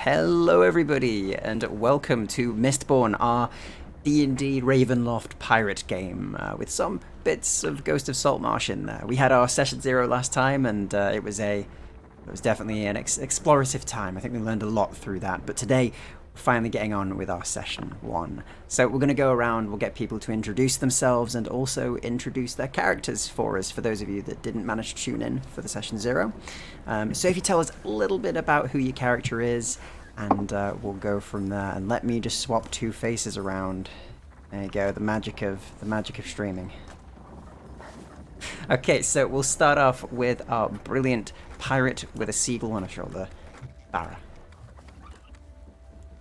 Hello everybody, and welcome to Mistborne, our D&D Ravenloft pirate game, with some bits of Ghosts of Saltmarsh in there. We had our session 0 last time, and it was definitely an explorative time. I think we learned a lot through that, but today we're finally getting on with our session 1. So we're going to go around, we'll get people to introduce themselves and also introduce their characters for us, for those of you that didn't manage to tune in for the session 0. So if you tell us a little bit about who your character is, and we'll go from there. And let me just swap two faces around. There you go, the magic of streaming. Okay, so we'll start off with our brilliant pirate with a seagull on her shoulder, Farah.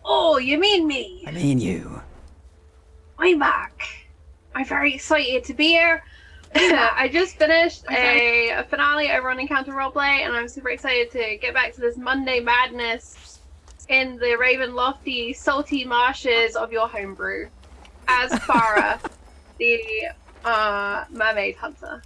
Oh, you mean me? I mean you. I'm back. I'm very excited to be here. I just finished a finale over on Encounter Roleplay, and I'm super excited to get back to this Monday madness in the Ravenlofty salty marshes of your homebrew as Farah, the mermaid hunter.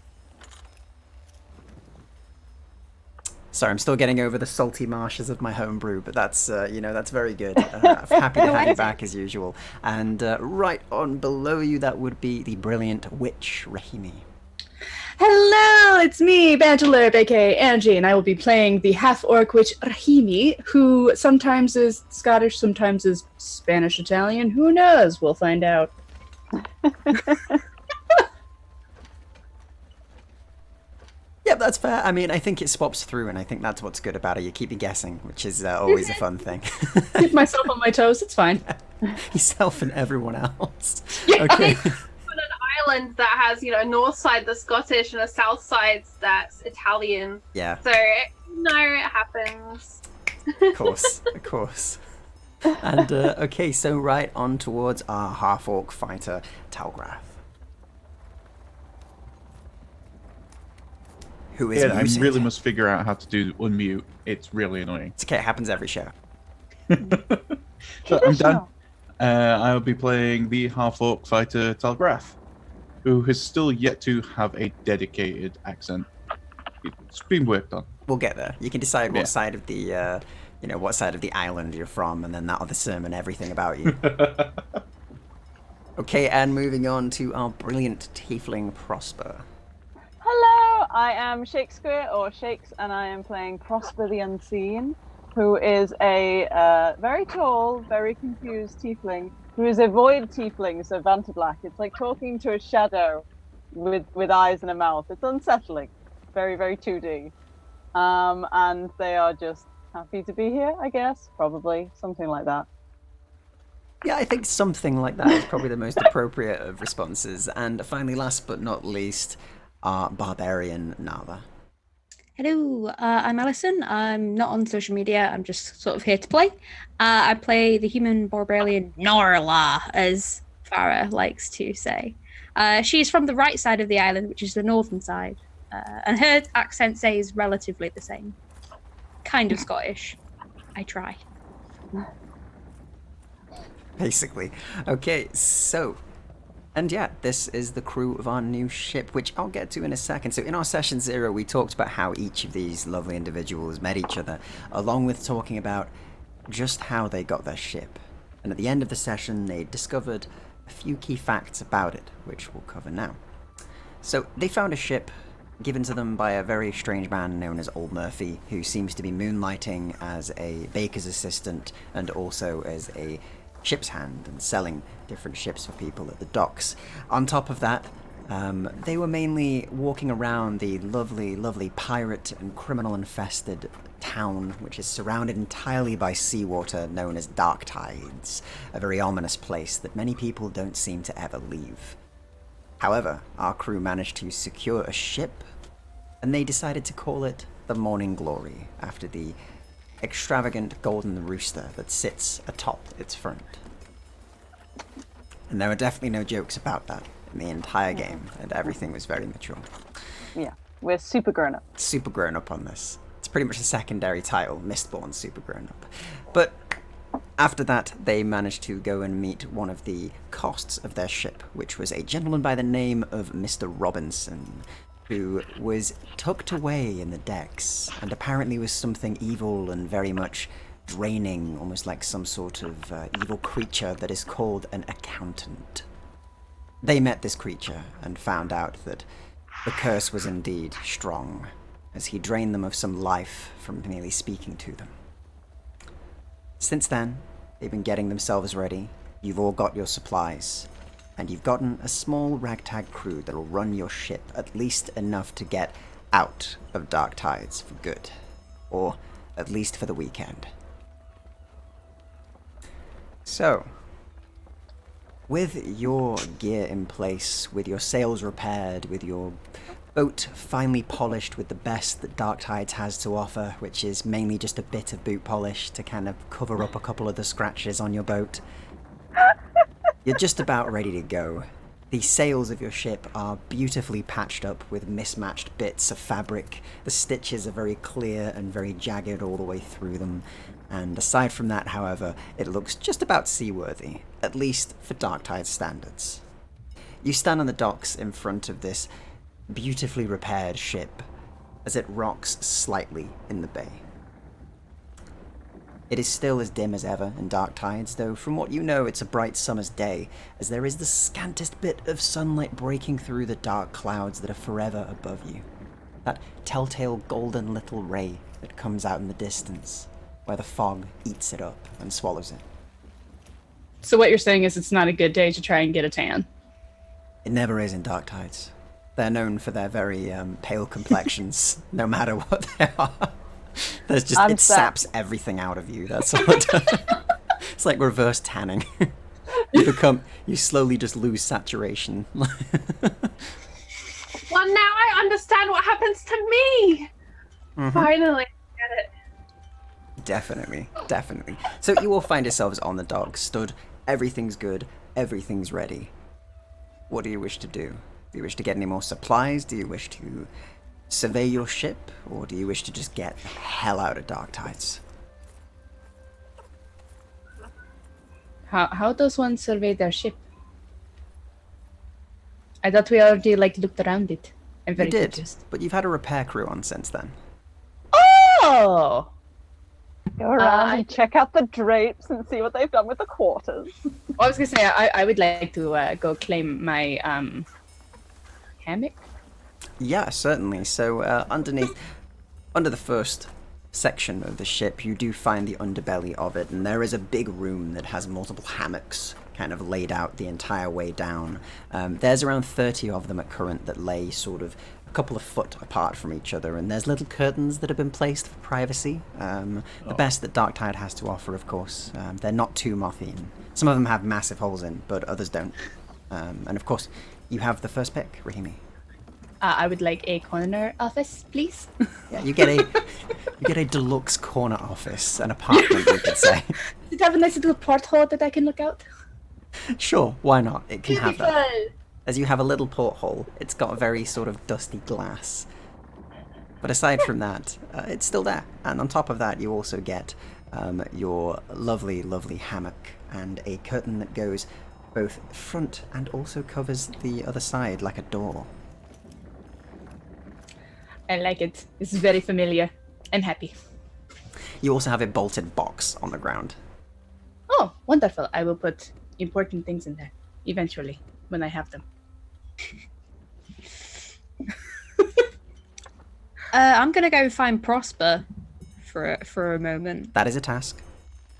Sorry, I'm still getting over the salty marshes of my homebrew, but that's, that's very good. Happy to have you back as usual. And right on below you, that would be the brilliant witch, Rahimi. Hello, it's me, Banjalerp, aka Angie, and I will be playing the half-orc witch Rahimi, who sometimes is Scottish, sometimes is Spanish-Italian. Who knows? We'll find out. Yeah, that's fair. I mean, I think it swaps through, and I think that's what's good about it. You keep me guessing, which is always a fun thing. Keep myself on my toes, it's fine. Yourself and everyone else. Yeah. Okay. On an island that has, a north side that's Scottish and a south side that's Italian. Yeah. So, it happens. Of course. And, okay, so right on towards our half-orc fighter, Talgrath. Who is I muted. really must figure out how to do unmute. It's really annoying. It's okay, it happens every show. So I'm done. I'll be playing the half-orc fighter Talgrath, who has still yet to have a dedicated accent. It's been worked on. We'll get there. You can decide what side of the, what side of the island you're from, and then that'll determine everything about you. Okay, and moving on to our brilliant tiefling Prosper. Hello, I am Shaksqueer, or Shakes, and I am playing Prosper the Unseen, who is a very tall, very confused tiefling, who is a void tiefling, so Vantablack. It's like talking to a shadow with eyes and a mouth. It's unsettling. Very, very 2D. And they are just happy to be here, I guess. Probably. Something like that. Yeah, I think something like that is probably the most appropriate of responses. And finally, last but not least, our barbarian Nava. Hello, I'm Alison. I'm not on social media. I'm just sort of here to play. I play the human barbarian Norla, as Farah likes to say. She's from the right side of the island, which is the northern side. And her accent says relatively the same. Kind of Scottish. I try. Basically. Okay, so... And yeah, this is the crew of our new ship, which I'll get to in a second. So in our session 0, we talked about how each of these lovely individuals met each other, along with talking about just how they got their ship. And at the end of the session, they discovered a few key facts about it, which we'll cover now. So they found a ship given to them by a very strange man known as Old Murphy, who seems to be moonlighting as a baker's assistant and also as a ship's hand and selling different ships for people at the docks. On top of that, they were mainly walking around the lovely pirate and criminal-infested town, which is surrounded entirely by seawater known as Dark Tides, a very ominous place that many people don't seem to ever leave. However, our crew managed to secure a ship, and they decided to call it the Morning Glory, after the extravagant golden rooster that sits atop its front. And there were definitely no jokes about that in the entire game, and everything was very mature. Yeah, we're super grown up. Super grown up on this. It's pretty much a secondary title, Mistborne super grown up. But after that, they managed to go and meet one of the costs of their ship, which was a gentleman by the name of Mr. Robinson, who was tucked away in the decks, and apparently was something evil and very much draining, almost like some sort of evil creature that is called an accountant. They met this creature and found out that the curse was indeed strong, as he drained them of some life from merely speaking to them. Since then, they've been getting themselves ready. You've all got your supplies, and you've gotten a small ragtag crew that'll run your ship at least enough to get out of Dark Tides for good, or at least for the weekend. So, with your gear in place, with your sails repaired, with your boat finally polished with the best that Dark Tides has to offer, which is mainly just a bit of boot polish to kind of cover up a couple of the scratches on your boat, you're just about ready to go. The sails of your ship are beautifully patched up with mismatched bits of fabric. The stitches are very clear and very jagged all the way through them. And aside from that, however, it looks just about seaworthy, at least for Dark Tide standards. You stand on the docks in front of this beautifully repaired ship as it rocks slightly in the bay. It is still as dim as ever in Dark Tides, though from what you know it's a bright summer's day, as there is the scantest bit of sunlight breaking through the dark clouds that are forever above you. That telltale golden little ray that comes out in the distance, where the fog eats it up and swallows it. So what you're saying is it's not a good day to try and get a tan. It never is in Dark Tides. They're known for their very pale complexions, no matter what they are. There's just, it saps everything out of you, that's all it does. It's like reverse tanning. You slowly just lose saturation. Well, now I understand what happens to me! Mm-hmm. Finally, I get it. Definitely. So you all find yourselves on the dock, stood, everything's good, everything's ready. What do you wish to do? Do you wish to get any more supplies? Do you wish to survey your ship? Or do you wish to just get the hell out of Dark Tides? How does one survey their ship? I thought we already looked around it. I'm very You did, confused. but you've had a repair crew on since then. Oh! Go around and check out the drapes and see what they've done with the quarters. I was gonna say I would like to go claim my hammock. Yeah, certainly. So under the first section of the ship, you do find the underbelly of it, and there is a big room that has multiple hammocks kind of laid out the entire way down. There's around 30 of them at current that lay sort of a couple of foot apart from each other, and there's little curtains that have been placed for privacy. The best that Dark Tide has to offer, of course. They're not too moth-eaten. Some of them have massive holes in, but others don't. And of course, you have the first pick, Rahimi. I would like a corner office, please. Yeah, you get a deluxe corner office, an apartment, you could say. Does it have a nice little porthole that I can look out? Sure, why not? It can have that. Beautiful. As you have a little porthole, it's got a very sort of dusty glass. But aside from that, it's still there. And on top of that, you also get your lovely, lovely hammock and a curtain that goes both front and also covers the other side like a door. I like it. It's very familiar. I'm happy. You also have a bolted box on the ground. Oh, wonderful. I will put important things in there eventually when I have them. I'm gonna go find Prosper for a moment. That is a task.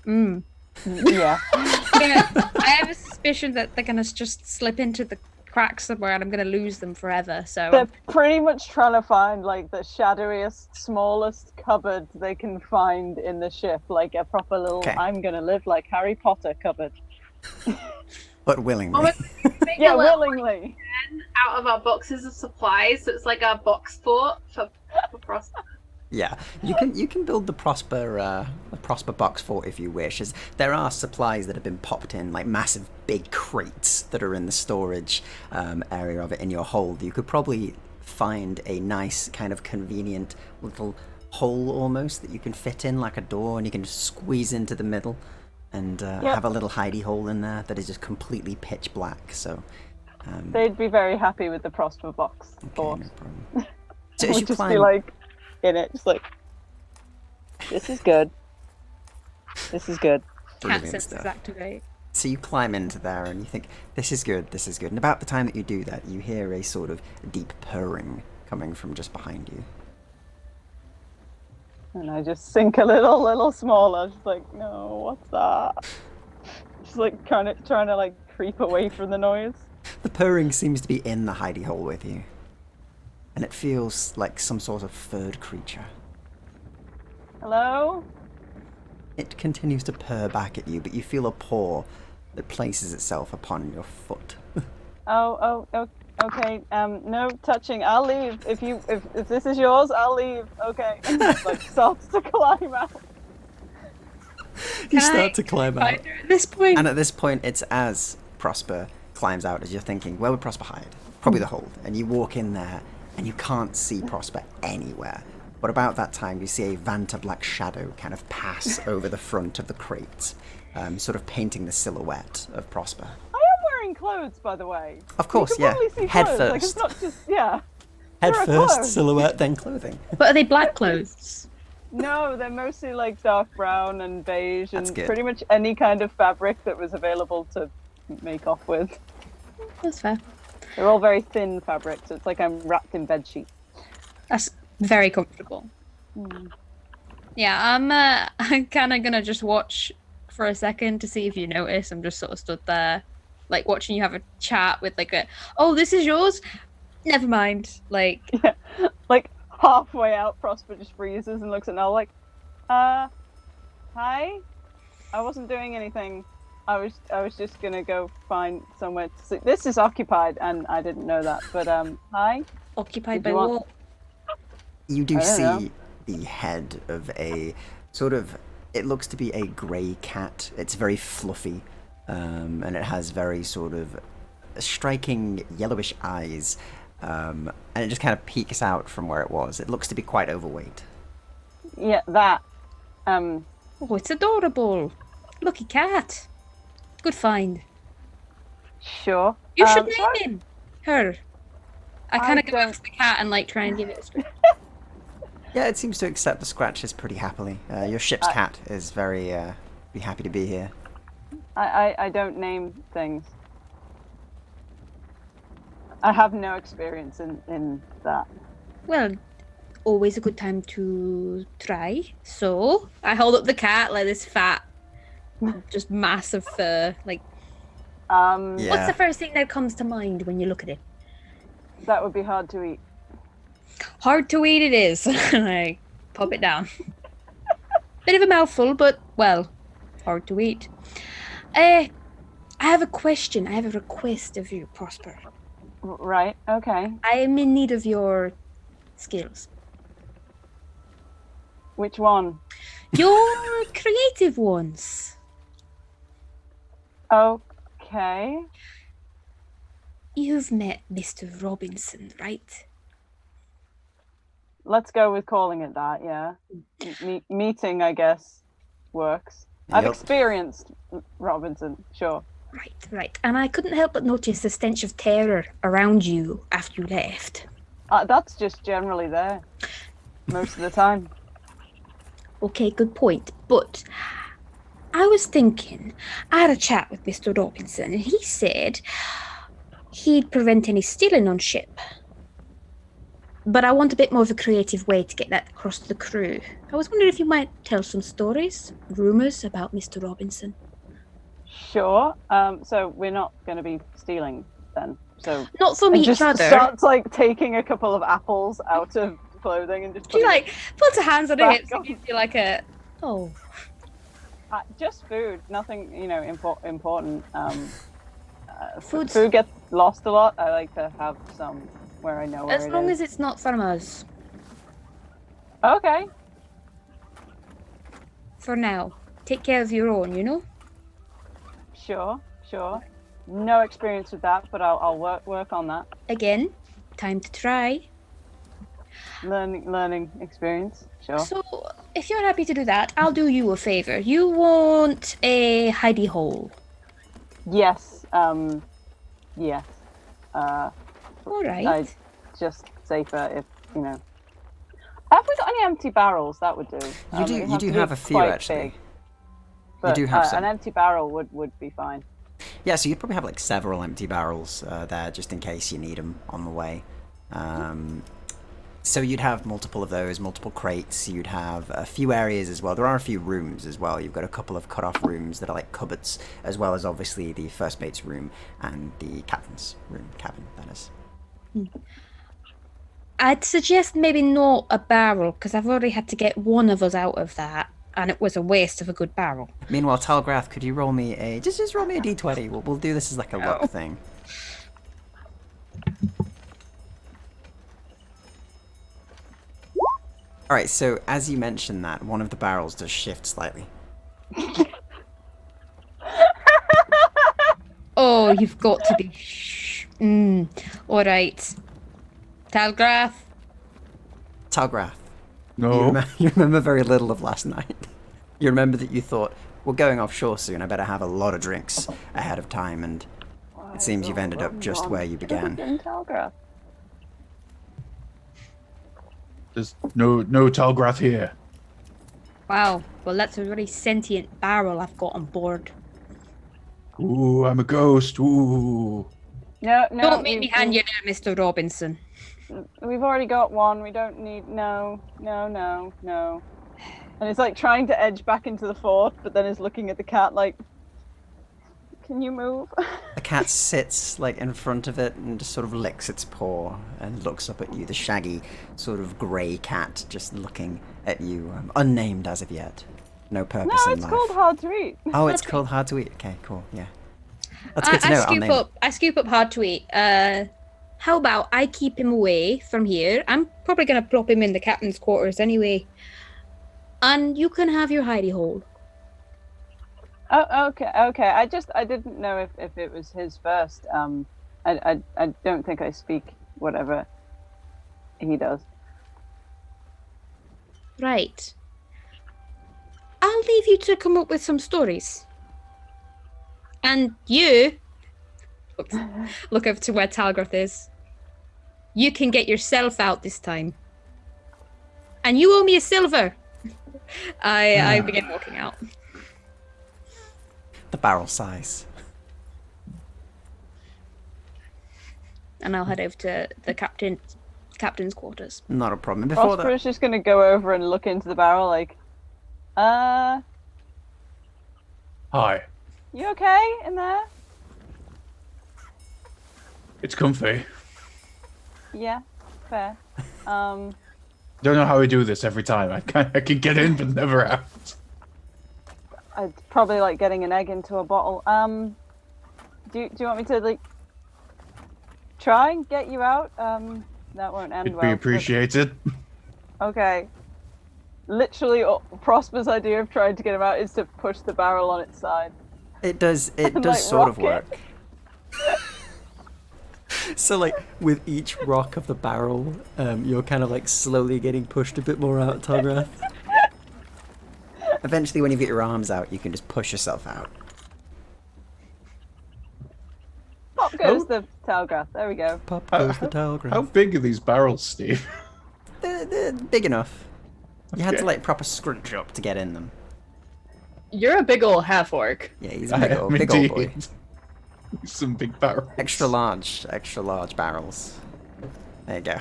Yeah. I have a suspicion that they're gonna just slip into the cracks somewhere, and I'm gonna lose them forever. So They're pretty much trying to find like the shadowiest, smallest cupboard they can find in the ship, like a proper little Okay. I'm gonna live like Harry Potter cupboard. But willingly. Yeah, a little willingly. out of our boxes of supplies, so it's like our box fort for Prosper. Yeah, you can build the Prosper box fort if you wish. As there are supplies that have been popped in, like massive big crates that are in the storage area of it in your hold. You could probably find a nice kind of convenient little hole almost that you can fit in like a door, and you can just squeeze into the middle and have a little hidey hole in there that is just completely pitch black. So They'd be very happy with the Prosper box fort. no problem. So It as would you just climb, be like in it, just like this is good. This is good. Cat Brilliant senses stuff. activate. So you climb into there and you think, this is good, this is good. And about the time that you do that, you hear a sort of deep purring coming from just behind you. And I just sink a little smaller. Just like, no, what's that? Just like trying to like creep away from the noise. The purring seems to be in the hidey hole with you. And it feels like some sort of third creature. Hello? It continues to purr back at you, but you feel a paw that places itself upon your foot. Oh, okay. No touching. I'll leave. If this is yours, I'll leave. Okay. And just, like starts to climb out. You start to climb out. At this point, And at this point, it's as Prosper climbs out as you're thinking, where would Prosper hide? Probably the hold. And you walk in there, and you can't see Prosper anywhere. But about that time, you see a Vanta black shadow kind of pass over the front of the crate, sort of painting the silhouette of Prosper. I am wearing clothes, by the way. Of course, you can yeah. probably see Head clothes. Like, it's first. not just yeah. Head There are first, clothes. silhouette, then clothing. but are they black clothes? No, they're mostly like dark brown and beige That's and good. pretty much any kind of fabric that was available to make off with. That's fair. They're all very thin fabric, so it's like I'm wrapped in bedsheet. That's very comfortable. Yeah, I'm kind of gonna just watch for a second to see if you notice. I'm just sort of stood there, like watching you have a chat with like oh, this is yours? Never mind. Like, Yeah, like halfway out, Prosper just freezes and looks at Nell like, hi? I wasn't doing anything. I was just gonna go find somewhere to sleep. This is occupied, and I didn't know that. But hi. occupied Did by you want- what? You do I don't see know. the head of a sort of, it looks to be a grey cat. It's very fluffy, and it has very sort of striking yellowish eyes, and it just kind of peeks out from where it was. It looks to be quite overweight. Yeah, that. Oh, it's adorable. Lucky cat. Good find. Sure. You should so name him. Her. I kind of go don't- up to the cat and like try and give it a scratch. Yeah, it seems to accept the scratches pretty happily. Your ship's cat is very be happy to be here. I don't name things. I have no experience in that. Well, always a good time to try. So I hold up the cat like this fat, just massive fur. Like, Yeah. what's the first thing that comes to mind when you look at it? That would be hard to eat. Hard to eat it is. I pop it down. Bit of a mouthful, but well, hard to eat. I have a question. I have a request of you, Prosper. Right. Okay. I am in need of your skills. Which one? Your creative ones. Okay. You've met Mr. Robinson, right? Let's go with calling it that. Yeah. Meeting, I guess, works. I've Yep. experienced Robinson. Sure. Right. And I couldn't help but notice the stench of terror around you after you left. That's just generally there most of the time. Okay, good point. But I was thinking, I had a chat with Mr. Robinson, and he said he'd prevent any stealing on ship. But I want a bit more of a creative way to get that across to the crew. I was wondering if you might tell some stories, rumours about Mr. Robinson. Sure. So we're not going to be stealing then. So Not from and each just other. starts like taking a couple of apples out of clothing and just She putting like puts her hands on her Back hips and on. gives you like a oh. just food, nothing important. Food's- Food gets lost a lot. I like to have some where I know where As it long is. as it's not from us. Okay. For now. Take care of your own, you know? Sure. No experience with that, but I'll work on that. Again, time to try. Learning experience. Sure. So, if you're happy to do that, I'll do you a favor. You want a hidey hole. Yes. Yes. All right. I just safer if you know. Have we got any empty barrels? That would do. You do it has you to do be have a few quite actually. big. But do have an some. empty barrel would be fine. Yeah, so you'd probably have like several empty barrels there just in case you need them on the way. So you'd have multiple of those, multiple crates. You'd have a few areas as well. There are a few rooms as well. You've got a couple of cut-off rooms that are like cupboards, as well as obviously the first mate's room and the captain's room, cabin, that is. I'd suggest maybe not a barrel, because I've already had to get one of us out of that, and it was a waste of a good barrel. Meanwhile, Talgrath, could you roll me a... Just roll me a d20. We'll do this as like a luck thing. Alright, so as you mentioned that, one of the barrels does shift slightly. Oh, you've got to be... Alright. Talgrath. Talgrath. No. You remember very little of last night. You remember that you thought, we're going offshore soon, I better have a lot of drinks ahead of time, and it seems you've ended up just where you began. Talgrath. There's no Talgrath here. Wow, well that's a very sentient barrel I've got on board. Ooh, I'm a ghost. Ooh. No, Don't make me hand you down, Mr. Robinson. We've already got one. We don't need... No. And it's like trying to edge back into the fort, but then is looking at the cat like, can you move? The cat sits like in front of it and just sort of licks its paw and looks up at you. The shaggy sort of grey cat just looking at you, unnamed as of yet. No purpose No, in it's life. called hard to eat. Oh, it's called hard to eat. Okay, cool. Yeah, that's good to know. I scoop up hard to eat. How about I keep him away from here? I'm probably gonna plop him in the captain's quarters anyway. And you can have your hidey hole. Oh, okay. I didn't know if it was his first. I don't think I speak whatever he does. Right. I'll leave you to come up with some stories. And you... Look over to where Talgrath is. You can get yourself out this time. And you owe me a silver. I begin walking out. The barrel size. And I'll head over to the captain's quarters. Not a problem. Before that, Prosper's just gonna go over and look into the barrel like, Hi. you okay in there? It's comfy. Yeah, fair. Don't know how we do this every time. I can get in, but never out. It's probably like getting an egg into a bottle. Do you want me to like try and get you out? That won't end It'd well. be appreciated. Okay. Literally, Prosper's idea of trying to get him out is to push the barrel on its side. it does Like sort of rocket. work. So like with each rock of the barrel, you're kind of like slowly getting pushed a bit more out, Talgrath. Eventually, when you get your arms out, you can just push yourself out. Pop goes the Talgrath. There we go. Pop goes the Talgrath. How big are these barrels, Steve? They're big enough. You had to Okay. like proper scrunch up to get in them. You're a big ol' half orc. Yeah, he's a big old boy. Some big barrels. Extra large barrels. There you go.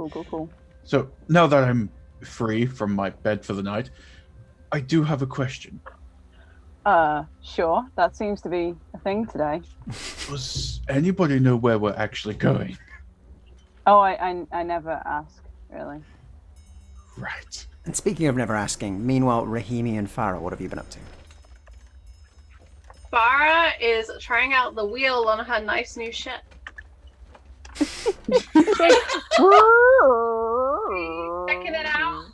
Cool. So now that I'm free from my bed for the night, I do have a question. Sure. That seems to be a thing today. Does anybody know where we're actually going? Oh, I never ask, really. Right. And speaking of never asking, meanwhile, Rahimi and Farah, what have you been up to? Farah is trying out the wheel on her nice new ship. Checking it out.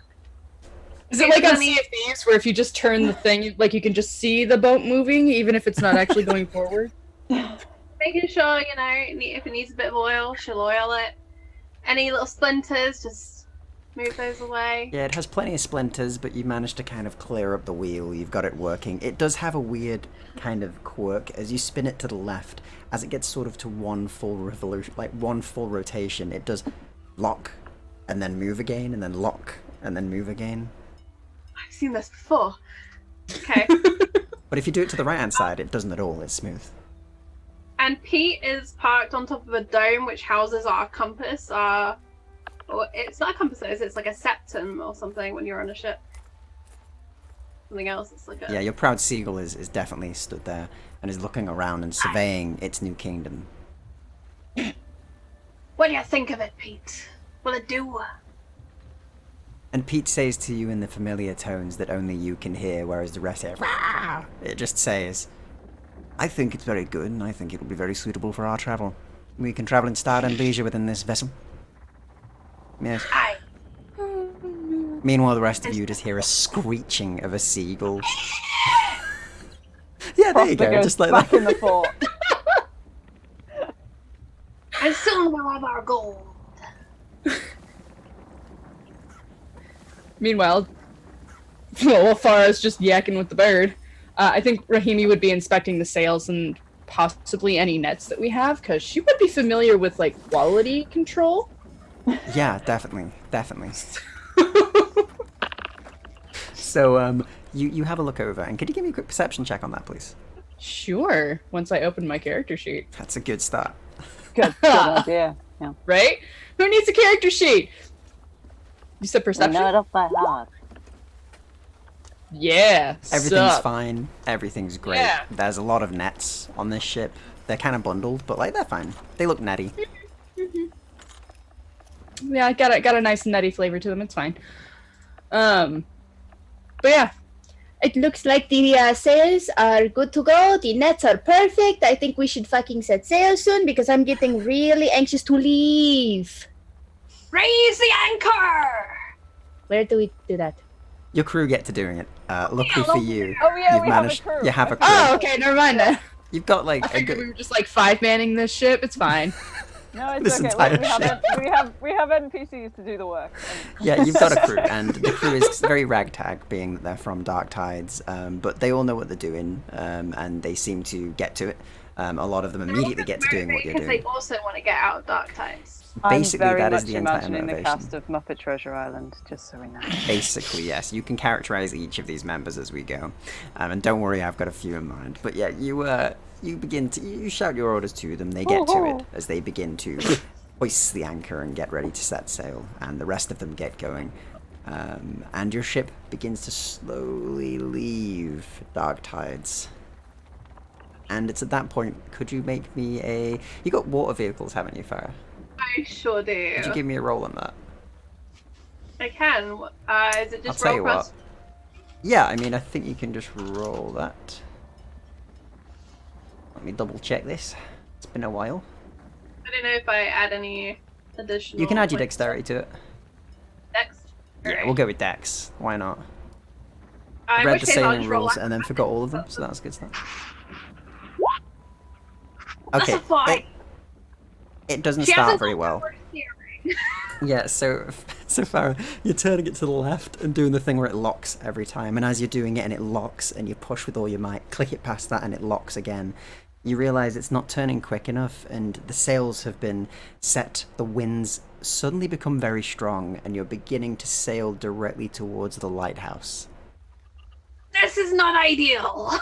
Is it like on Sea of Thieves, where if you just turn the thing, like you can just see the boat moving, even if it's not actually going forward? Making sure, if it needs a bit of oil, she'll oil it. Any little splinters, just move those away. Yeah, it has plenty of splinters, but you managed to kind of clear up the wheel. You've got it working. It does have a weird kind of quirk. As you spin it to the left, as it gets sort of to one full revolution, like one full rotation, it does lock, and then move again, and then lock, and then move again. I've seen this before. Okay. But if you do it to the right-hand side, it doesn't at all. It's smooth. And Pete is parked on top of a dome which houses our compass. Or it's not a compass, it's like a septum or something when you're on a ship. Something else. It's like a... Yeah, your proud seagull is definitely stood there and is looking around and surveying its new kingdom. What do you think of it, Pete? Will it do? And Pete says to you in the familiar tones that only you can hear, whereas the rest hear, "Rah!" It just says, I think it's very good, and I think it will be very suitable for our travel. We can travel in style and leisure within this vessel. Yes. Aye. Meanwhile, the rest of you just hear a screeching of a seagull. Yeah, there you Prosper go, goes just like back that. in the fort. And soon we'll have our gold. Meanwhile, while Farah's just yakking with the bird, I think Rahimi would be inspecting the sails and possibly any nets that we have, because she would be familiar with, like, quality control. Yeah, definitely. So, you have a look over, and could you give me a quick perception check on that, please? Sure, once I open my character sheet. That's a good start. Good idea. Yeah. Right? Who needs a character sheet? You said I perception? know it off by heart. Yeah. Everything's sup. fine. Everything's great. Yeah. There's a lot of nets on this ship. They're kind of bundled, but like they're fine. They look netty. Yeah, got a nice nutty flavor to them. It's fine. But yeah, It looks like the sails are good to go. The nets are perfect. I think we should fucking set sail soon because I'm getting really anxious to leave. Raise the anchor! Where do we do that? Your crew get to doing it. Luckily for you, Oh yeah, you've we managed. have a crew. You have a crew. oh, okay, never mind then. You've got like I a figured we good. were just like 5-manning this ship. It's fine. No, it's This okay. entire We have NPCs to do the work. Yeah, you've got a crew, and the crew is very ragtag, being that they're from Dark Tides. But they all know what they're doing, and they seem to get to it. A lot of them immediately get to doing what you're Because doing. they also want to get out of Dark Times. Basically, I'm very that is much the entire imagining the motivation. cast of Muppet Treasure Island, just so we know. Basically, yes. You can characterize each of these members as we go, and don't worry, I've got a few in mind. But yeah, you shout your orders to them. They get to it as they begin to hoist the anchor and get ready to set sail, and the rest of them get going. And your ship begins to slowly leave Dark Tides. And it's at that point, could you make me a... You got water vehicles, haven't you, Farah? I sure do. Could you give me a roll on that? I can. Is it I'll just tell roll you cross? what. Yeah, I mean, I think you can just roll that. Let me double check this. It's been a while. I don't know if I add any additional. You can add your like, dexterity to it. Dex. Yeah, we'll go with dex. Why not? I Read wish the they had sailing just roll rules like- and then forgot all of them, so that's good stuff. That's Okay, a 5. it doesn't She start hasn't very got well. forward steering. Yeah, so Farah, you're turning it to the left and doing the thing where it locks every time, and as you're doing it and it locks and you push with all your might, click it past that and it locks again, you realise it's not turning quick enough and the sails have been set, the winds suddenly become very strong and you're beginning to sail directly towards the lighthouse. This is not ideal.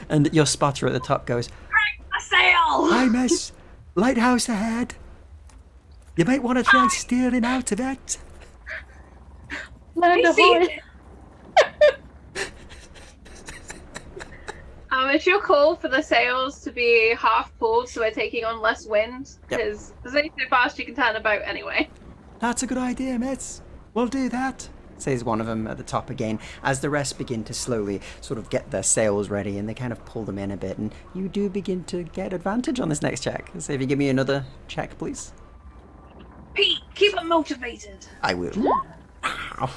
And your spotter at the top goes, A sail. "Hi miss, lighthouse ahead. You might want to try steering out of it." Land I see ahoy. it. It's your call for the sails to be half pulled, so we're taking on less wind. Yep. Because there's only so fast you can turn a boat anyway. "That's a good idea, miss. We'll do that," says one of them at the top again, as the rest begin to slowly sort of get their sails ready and they kind of pull them in a bit, and you do begin to get advantage on this next check. So if you give me another check, please. Pete, keep it motivated. I will. Ow.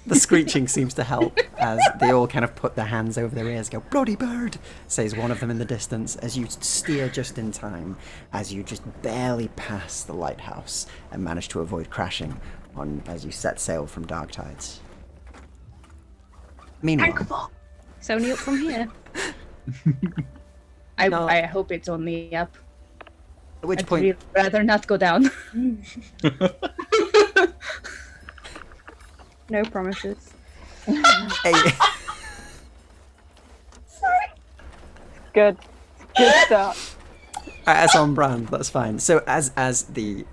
The screeching seems to help as they all kind of put their hands over their ears, go, "Bloody bird," says one of them in the distance as you steer just in time, as you just barely pass the lighthouse and manage to avoid crashing on as you set sail from Dark Tides. Meanwhile, Anchor. It's only up from here. No. I hope it's only up. at which I'd point really rather not go down. No promises. Hey, Good. Good start. that's on brand. That's fine. So as the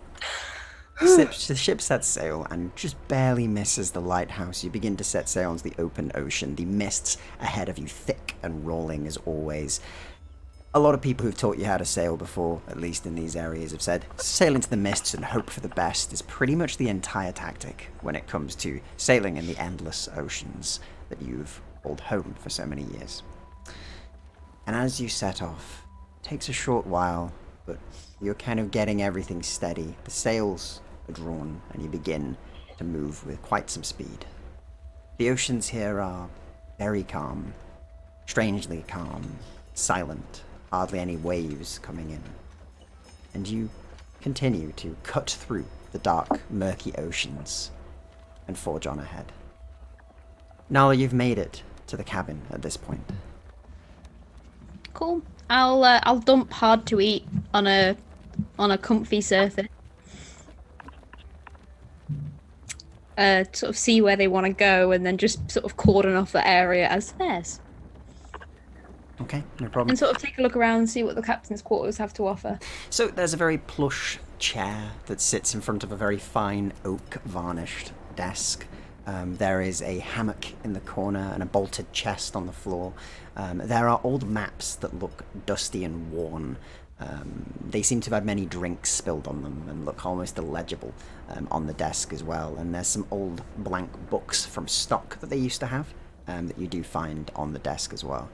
ship sets sail and just barely misses the lighthouse, you begin to set sail into the open ocean. The mists ahead of you, thick and rolling as always. A lot of people who've taught you how to sail before, at least in these areas, have said sail into the mists and hope for the best is pretty much the entire tactic when it comes to sailing in the endless oceans that you've called home for so many years. And as you set off, it takes a short while, but you're kind of getting everything steady. The sails are drawn and you begin to move with quite some speed. The oceans here are very calm, strangely calm, silent. Hardly any waves coming in. And you continue to cut through the dark, murky oceans and forge on ahead. Nala, you've made it to the cabin at this point. Cool. I'll dump hard to eat on a comfy surface. Sort of see where they want to go, and then just sort of cordon off the area as theirs. Okay, no problem. And sort of take a look around and see what the captain's quarters have to offer. So there's a very plush chair that sits in front of a very fine oak varnished desk. There is a hammock in the corner and a bolted chest on the floor. There are old maps that look dusty and worn. They seem to have had many drinks spilled on them and look almost illegible on the desk as well. And there's some old blank books from stock that they used to have that you do find on the desk as well.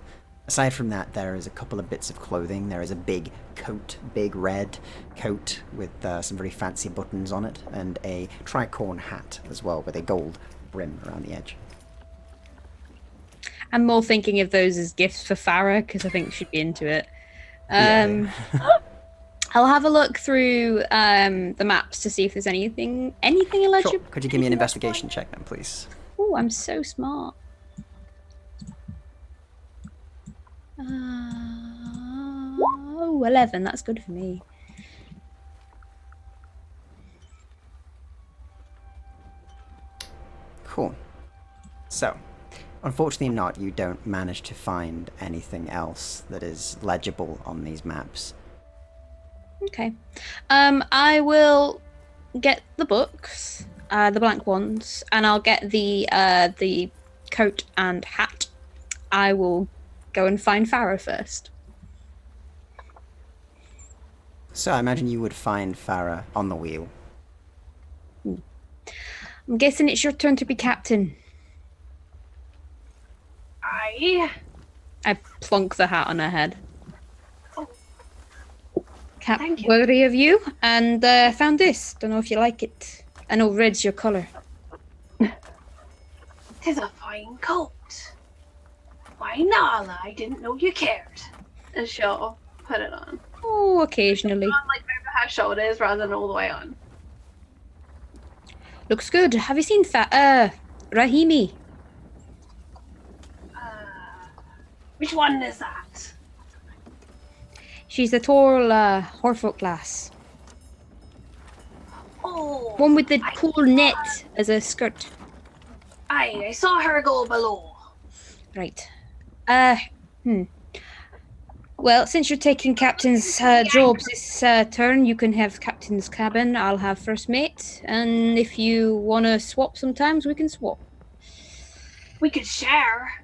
Aside from that, there is a couple of bits of clothing. There is a big coat, big red coat with some very fancy buttons on it, and a tricorn hat as well with a gold brim around the edge. I'm more thinking of those as gifts for Farah, because I think she'd be into it. Yeah. I'll have a look through the maps to see if there's anything illegible. Sure. Could you give me an investigation check then, please? Oh, I'm so smart. 11. That's good for me. Cool. So, unfortunately not, you don't manage to find anything else that is legible on these maps. Okay. I will get the books, the blank ones, and I'll get the coat and hat. I will go and find Farah first. So I imagine you would find Farah on the wheel. I'm guessing it's your turn to be captain. I plonk the hat on her head. Oh. Cap, Thank you. worthy of you, and found this. Don't know if you like it. I know red's your colour. 'Tis a fine coat. Why, Nala, I didn't know you cared. And she'll put it on. Oh, occasionally. On like over her shoulders rather than all the way on. Looks good. Have you seen Rahimi? Which one is that? She's the tall Horfolk lass. Oh, One with the cool net as a skirt. I saw her go below. Right. Well, since you're taking captain's jobs this turn, you can have captain's cabin. I'll have first mate. And if you want to swap sometimes, we can swap. We could share.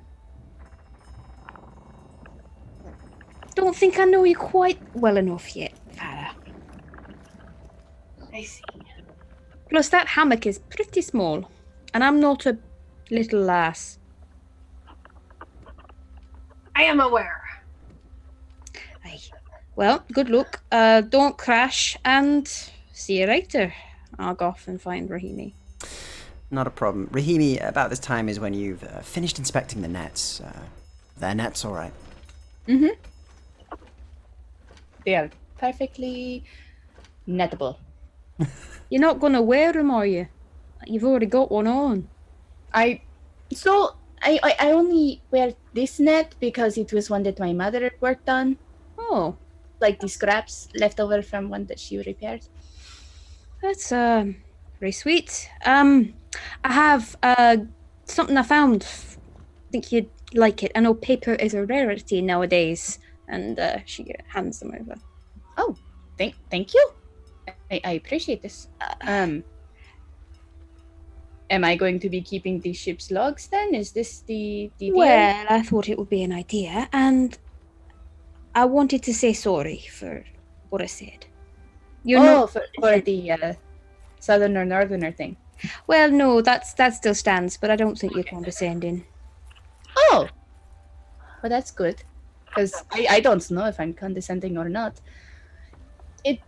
Don't think I know you quite well enough yet, Farah. I see. Plus, that hammock is pretty small. And I'm not a little lass. I am aware. Aye. Well, good luck. Don't crash, and see you later. I'll go off and find Rahimi. Not a problem. Rahimi, about this time is when you've finished inspecting the nets. Their nets all right? Mm-hmm. They are perfectly nettable. You're not going to wear them, are you? You've already got one on. I only wear this net because it was one that my mother worked on. Oh, Like the scraps left over from one that she repaired. that's very sweet. I have something I found. Think you'd like it. I know paper is a rarity nowadays. And she hands them over. Oh, thank you. I appreciate this. Am I going to be keeping the ship's logs then? Is this the deal? Well, I thought it would be an idea, and I wanted to say sorry for what I said. For the southern or northerner thing. Well, no, that still stands, but I don't think you're condescending. Oh, well, that's good, because I don't know if I'm condescending or not. It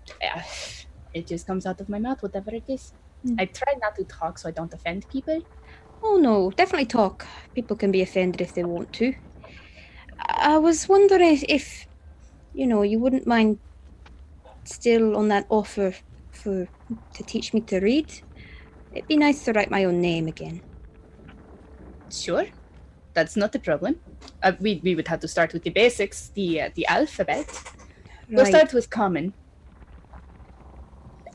just comes out of my mouth, whatever it is. I try not to talk so I don't offend people. Oh no, definitely talk. People can be offended if they want to. I was wondering if you wouldn't mind still on that offer to teach me to read. It'd be nice to write my own name again. Sure, that's not a problem. We would have to start with the basics, the alphabet. We'll start with common.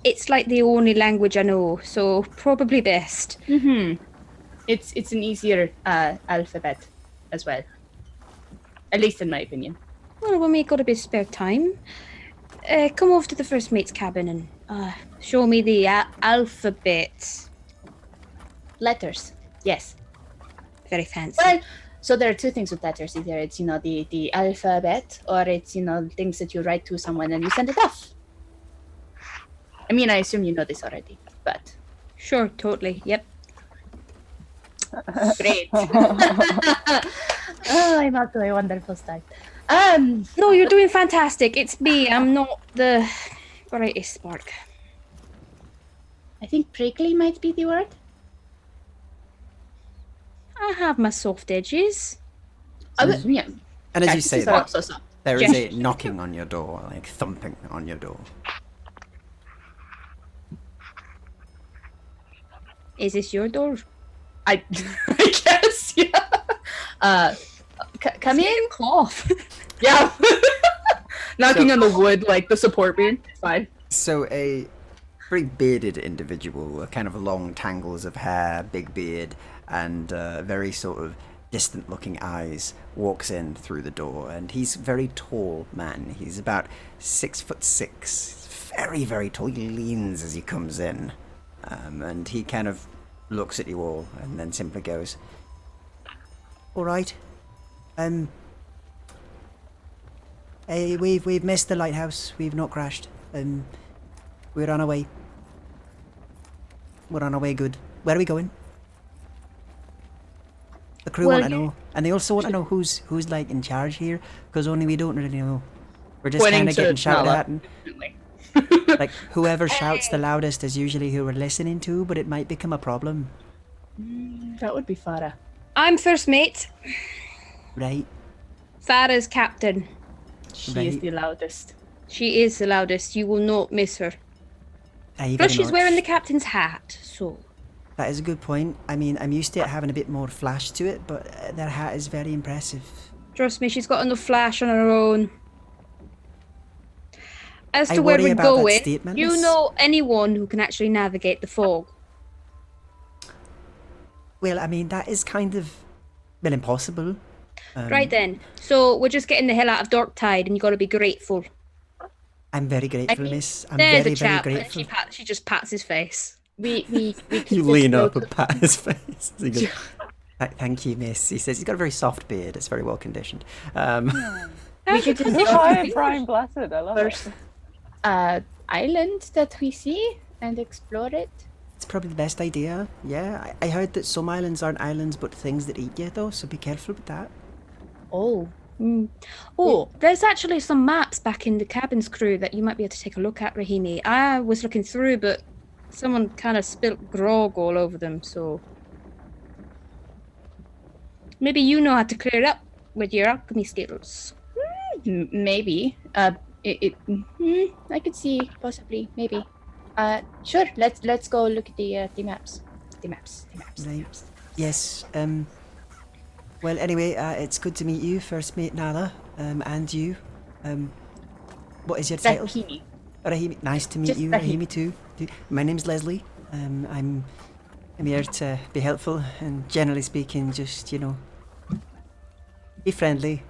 It's like the only language I know, so probably best. Mm-hmm. It's an easier alphabet as well. At least in my opinion. Well, when we got a bit of spare time, come over to the first mate's cabin and show me the alphabet. Letters, yes. Very fancy. Well, so there are two things with letters. Either it's, the alphabet, or it's, things that you write to someone and you send it off. I mean, I assume you know this already, but... Sure, totally, yep. Great. I'm off to a wonderful start. No, you're doing fantastic. It's me. I'm not the brightest spark. I think prickly might be the word. I have my soft edges. Yeah. And as you say that, so. there is a knocking on your door, like thumping on your door. Is this your door? I guess, yeah. Come in. Cough. Yeah. Knocking on the wood, like the support beam. It's fine. So a very bearded individual with kind of long tangles of hair, big beard, and very sort of distant-looking eyes walks in through the door, and he's a very tall man. He's about 6'6", very, very tall. He leans as he comes in, and he kind of looks at you all, and then simply goes, "All right, hey, we've missed the lighthouse. We've not crashed. We're on our way. We're on our way. Good. Where are we going?" The crew want to know, and they also want to know who's like in charge here, because only we don't really know. We're just kind of getting shouted at, and like whoever shouts the loudest is usually who we're listening to, but it might become a problem. That would be Farah. I'm first mate. Right. Farah's captain. She is the loudest. She is the loudest. You will not miss her. Plus, she's wearing the captain's hat, so... That is a good point. I mean, I'm used to it having a bit more flash to it, but that hat is very impressive. Trust me, she's got enough flash on her own. As to where we're going, you know anyone who can actually navigate the fog. Well, I mean, that is kind of, well, impossible. Right then. So we're just getting the hell out of Darktide, and you got to be grateful. I'm very grateful, miss. I'm There's very, a chap, very grateful. She just pats his face. We You lean up and pat his face. He goes, "Thank you, miss." He says he's got a very soft beard. It's very well conditioned. We could just Hi, Brian Blessed. I love first island that we see and explore it. It's probably the best idea. Yeah, I heard that some islands aren't islands but things that eat you, though, so be careful with that. Oh. Oh, there's actually some maps back in the cabin's crew that you might be able to take a look at, Rahimi. I was looking through, but someone kind of spilt grog all over them, so... Maybe you know how to clear it up with your alchemy skills. Maybe. I could see, possibly, maybe. Sure, let's go look at the maps. The maps. Right. Yes, well, anyway, it's good to meet you, First Mate Nala, and you. What is your title? Rahimi. Rahimi. Nice to meet Just you, Rahimi, too. My name's Leslie. I'm I'm here to be helpful and generally speaking, just, be friendly.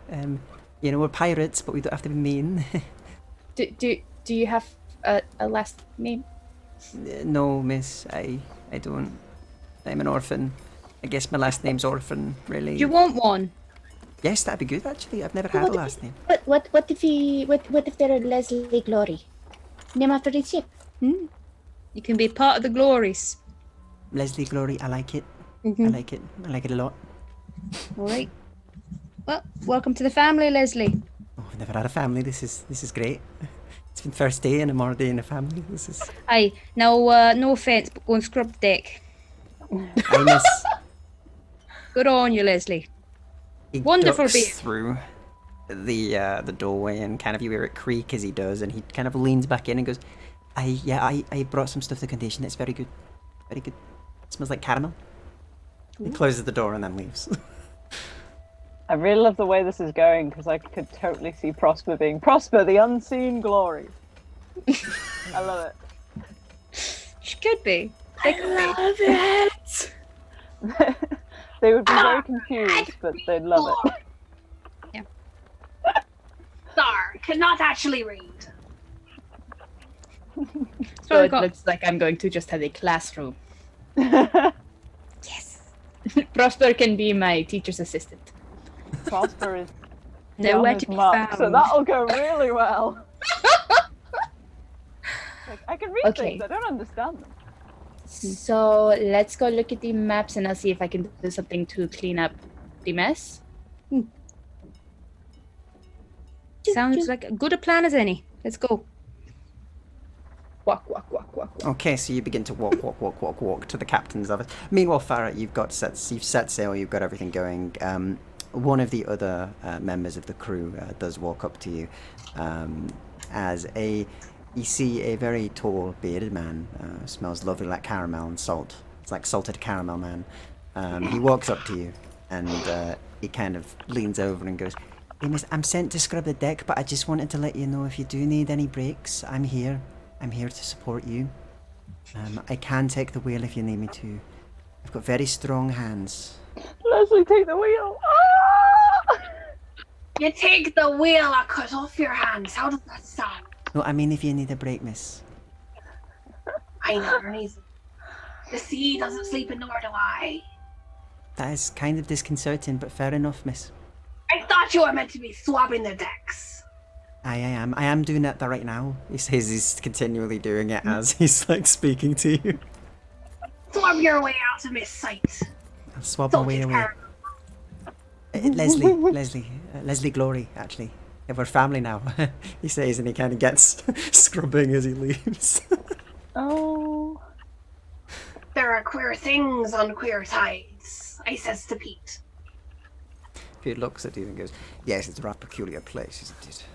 We're pirates, but we don't have to be mean. Do you have a last name? No, miss, I don't. I'm an orphan. I guess my last name's Orphan, really. Do you want one? Yes, that'd be good, actually. I've never had a last name. What if they're Leslie Glory? Name after the ship. You can be part of the glories. Leslie Glory, I like it. Mm-hmm. I like it. I like it a lot. All right. Well, welcome to the family, Leslie. Oh, I've never had a family. This is great. It's been first day and I'm already in a family. This is... Aye, now, no offence, but go and scrub the deck. I miss... Good on you, Leslie. He Wonderful ducks beer. through the doorway and kind of you hear it creak as he does, and he kind of leans back in and goes, I brought some stuff to condition. It's very good. Very good. It smells like caramel. He closes the door and then leaves. I really love the way this is going because I could totally see Prosper being Prosper, the unseen glory. I love it. She could be. I love it. They would be very confused, but they'd love it. Yeah. Star cannot actually read. So it looks like I'm going to just have a classroom. Yes. Prosper can be my teacher's assistant. Prosper is Nowhere young to as be muck, so found. that'll go really well. Like, I can read Okay. things, I don't understand them. So let's go look at the maps and I'll see if I can do something to clean up the mess. Sounds like as good a plan as any. Let's go. Walk, walk, walk, walk, walk. Okay, so you begin to walk to the captain's office. Meanwhile, Farah, you've set sail, you've got everything going. One of the other members of the crew does walk up to you you see a very tall, bearded man. Smells lovely like caramel and salt. It's like salted caramel man. He walks up to you and he kind of leans over and goes, "Hey, miss, I'm sent to scrub the deck, but I just wanted to let you know if you do need any breaks, I'm here. I'm here to support you. I can take the wheel if you need me to. I've got very strong hands." Leslie, take the wheel! Ah! You take the wheel, I cut off your hands. How does that sound? No, I mean if you need a break, miss. I never need it. The sea doesn't sleep and nor do I. That is kind of disconcerting, but fair enough, miss. I thought you were meant to be swabbing the decks. I am. I am doing that right now. He says he's continually doing it as he's like speaking to you. Swab your way out of Miss Sight. I'll swab my way Salted away. caramel. Leslie Glory, actually. Yeah, we're family now, he says, and he kind of gets scrubbing as he leaves. Oh. There are queer things on queer tides, I says to Pete. He looks at you and goes, "Yes, it's a rather peculiar place, isn't it?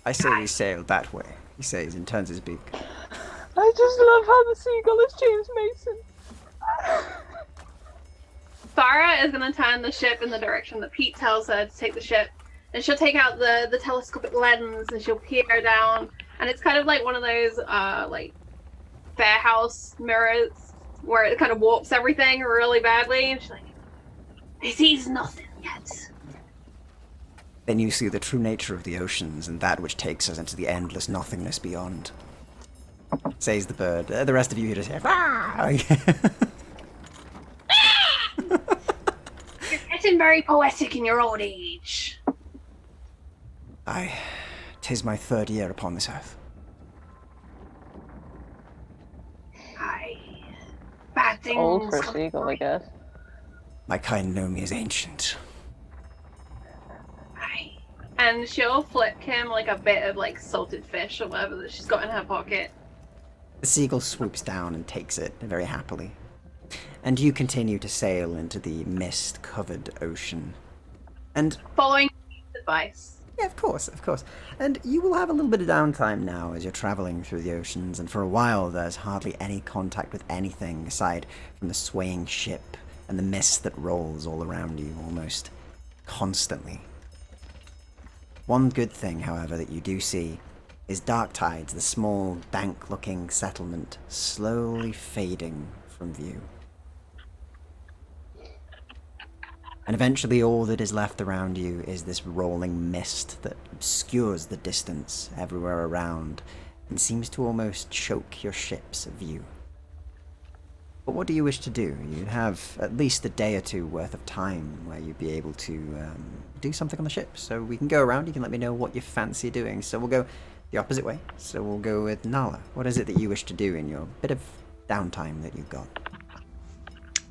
I say we sail that way," he says, and turns his beak. I just love how the seagull is James Mason. Farah is going to turn the ship in the direction that Pete tells her to take the ship. And she'll take out the telescopic lens and she'll peer down. And it's kind of like one of those, like, fair house mirrors where it kind of warps everything really badly. And she's like, "It sees nothing yet." Then you see the true nature of the oceans and that which takes us into the endless nothingness beyond, says the bird. The rest of you hear just hear, "Ah!" You're getting very poetic in your old age. Aye, 'tis my third year upon this earth. Aye. Bad things. Old for a come seagull, I guess. My kind know me as ancient. Aye. And she'll flick him like a bit of like salted fish or whatever that she's got in her pocket. The seagull swoops down and takes it very happily. And you continue to sail into the mist-covered ocean. And Following Pete's advice. yeah, of course. And you will have a little bit of downtime now as you're traveling through the oceans, and for a while there's hardly any contact with anything aside from the swaying ship and the mist that rolls all around you almost constantly. One good thing, however, that you do see is Dark Tides, the small, dank-looking settlement, slowly fading from view. And eventually all that is left around you is this rolling mist that obscures the distance everywhere around and seems to almost choke your ship's view. But what do you wish to do? You'd have at least a day or two worth of time where you'd be able to do something on the ship. So we can go around, you can let me know what you fancy doing. So we'll go the opposite way. So we'll go with Nala. What is it that you wish to do in your bit of downtime that you've got?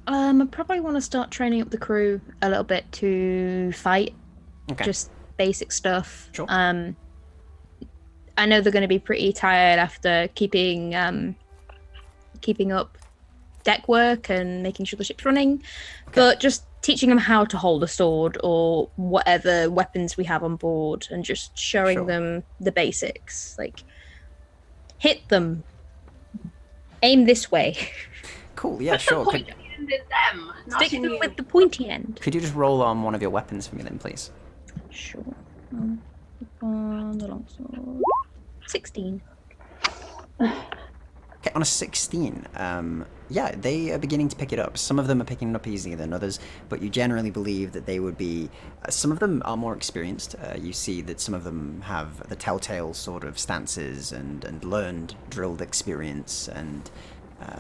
I probably want to start training up the crew a little bit to fight. Okay. Just basic stuff. Sure. I know they're going to be pretty tired after keeping up deck work and making sure the ship's running, but just teaching them how to hold a sword or whatever weapons we have on board and just showing them the basics. Like, hit them. Aim this way. Cool, yeah, sure. Pointy end is them, not Stick in them you. with the pointy end. Could you just roll on one of your weapons for me then, please? Sure. On the longsword. 16. Okay, on a 16, yeah, they are beginning to pick it up. Some of them are picking it up easier than others, but you generally believe that they would be... some of them are more experienced. You see that some of them have the telltale sort of stances and learned, drilled experience and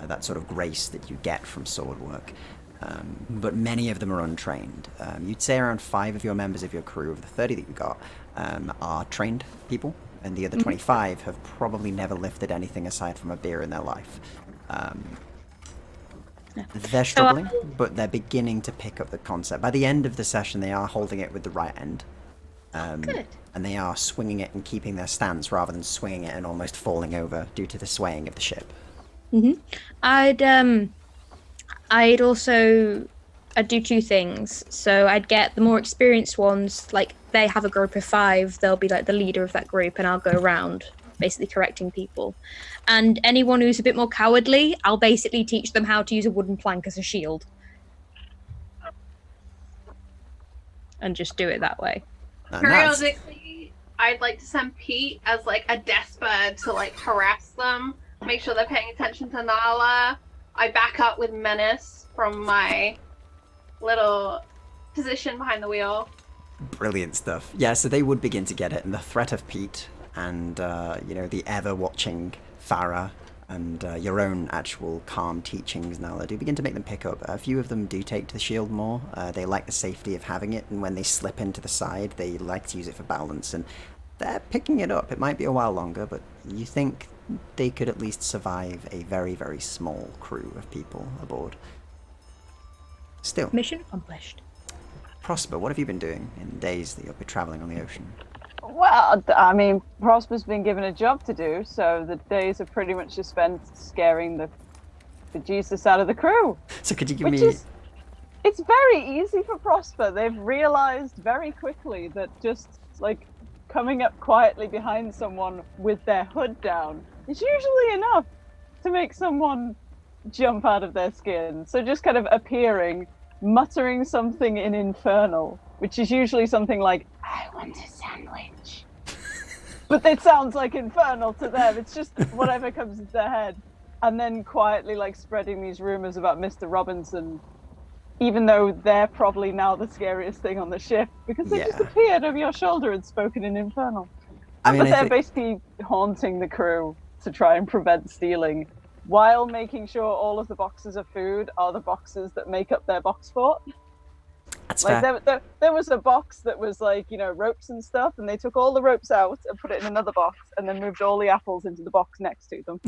that sort of grace that you get from sword work. But many of them are untrained. You'd say around 5 of your members of your crew, of the 30 that you got, are trained people, and the other 25 have probably never lifted anything aside from a beer in their life. They're struggling, but they're beginning to pick up the concept. By the end of the session, they are holding it with the right end. Good. And they are swinging it and keeping their stance rather than swinging it and almost falling over due to the swaying of the ship. I'd do 2 things. So I'd get the more experienced ones, like they have a group of 5, they'll be like the leader of that group, and I'll go around basically correcting people. And anyone who's a bit more cowardly, I'll basically teach them how to use a wooden plank as a shield. And just do it that way. Periodically, I'd like to send Pete as like a despot to like harass them, make sure they're paying attention to Nala. I back up with Menace from my little position behind the wheel. Brilliant stuff. Yeah, so they would begin to get it, and the threat of Pete and, the ever-watching Farah and your own actual calm teachings, Nala, do begin to make them pick up. A few of them do take to the shield more. They like the safety of having it, and when they slip into the side, they like to use it for balance, and they're picking it up. It might be a while longer, but you think they could at least survive a very, very small crew of people aboard. Still. Mission accomplished. Prosper, what have you been doing in the days that you'll be travelling on the ocean? Well, I mean, Prosper's been given a job to do, so the days are pretty much just spent scaring the Jesus out of the crew. So could you give me... It's very easy for Prosper. They've realised very quickly that just, like, coming up quietly behind someone with their hood down is usually enough to make someone jump out of their skin. So just kind of appearing, muttering something in Infernal, which is usually something like, I want a sandwich. But it sounds like Infernal to them. It's just whatever comes into their head. And then quietly like spreading these rumours about Mr. Robinson, even though they're probably now the scariest thing on the ship, because they just appeared over your shoulder and spoken in Infernal. But they're basically haunting the crew to try and prevent stealing, while making sure all of the boxes of food are the boxes that make up their box fort. That's like fair. there was a box that was like, ropes and stuff, and they took all the ropes out and put it in another box and then moved all the apples into the box next to them.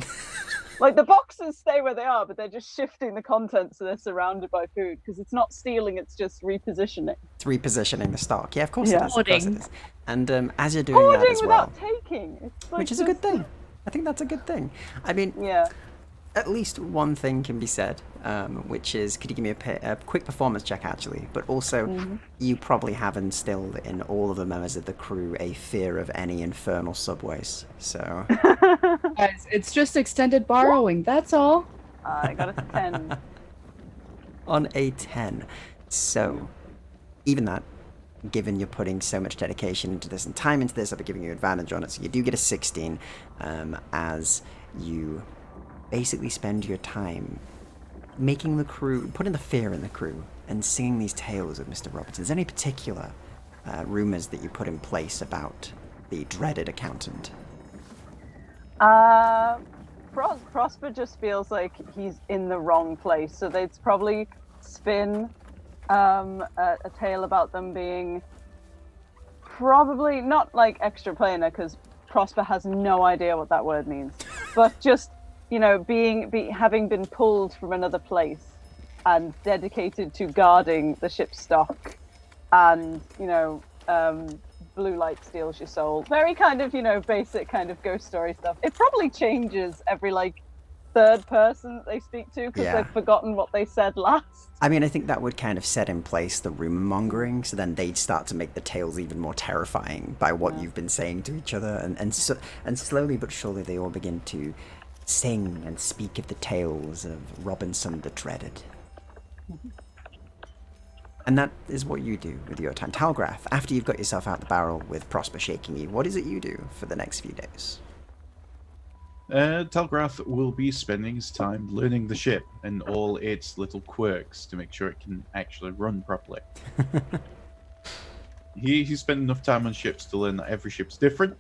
Like, the boxes stay where they are, but they're just shifting the contents so they're surrounded by food, because it's not stealing, it's just repositioning. It's repositioning the stock. Yeah, of course it is. Of course it is. And as you're doing Hoarding that as well... without taking. It's like which is a good thing. I think that's a good thing. I mean... Yeah. At least one thing can be said, which is, could you give me a quick performance check, actually? But also, you probably have instilled in all of the members of the crew a fear of any infernal subways. So, Guys, it's just extended borrowing. That's all. I got a 10. On a 10. So, even that, given you're putting so much dedication into this and time into this, I'll be giving you advantage on it. So you do get a 16 as you basically spend your time making the crew, putting the fear in the crew, and singing these tales of Mr. Robertson, is there any particular rumours that you put in place about the dreaded accountant? Prosper just feels like he's in the wrong place, so they'd probably spin a tale about them being probably not like extra planar, because Prosper has no idea what that word means, but just, you know, having been pulled from another place and dedicated to guarding the ship's stock, and, you know, blue light steals your soul. Very kind of, you know, basic kind of ghost story stuff. It probably changes every, like, third person that they speak to, because they've forgotten what they said last. I mean, I think that would kind of set in place the rumor mongering, so then they'd start to make the tales even more terrifying by what you've been saying to each other, and slowly but surely they all begin to sing and speak of the tales of Robinson the Dreaded. And that is what you do with your time. Talgrath, after you've got yourself out the barrel with Prosper shaking you, what is it you do for the next few days? Talgrath will be spending his time learning the ship and all its little quirks to make sure it can actually run properly. He spent enough time on ships to learn that every ship's different.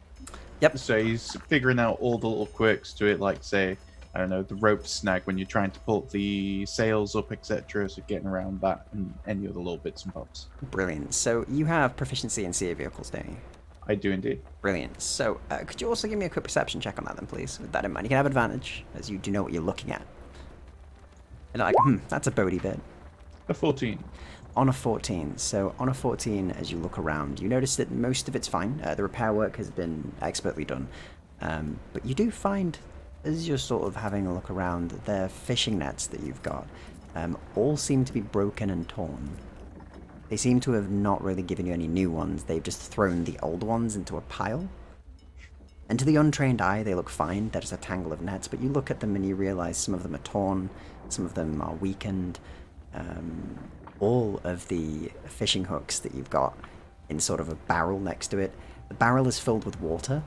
Yep. So he's figuring out all the little quirks to it, like, say, I don't know, the rope snag when you're trying to pull the sails up, etc. So getting around that and any other little bits and bobs. Brilliant. So you have proficiency in sea vehicles, don't you? I do indeed. Brilliant. So could you also give me a quick perception check on that then, please? With that in mind. You can have advantage, as you do know what you're looking at. And like, that's a boaty bit. A 14. On a 14. So on a 14, as you look around, you notice that most of it's fine. The repair work has been expertly done. But you do find, as you're sort of having a look around, the fishing nets that you've got all seem to be broken and torn. They seem to have not really given you any new ones. They've just thrown the old ones into a pile. And to the untrained eye, they look fine. They're just a tangle of nets. But you look at them and you realize some of them are torn. Some of them are weakened. All of the fishing hooks that you've got in sort of a barrel next to it, the barrel is filled with water.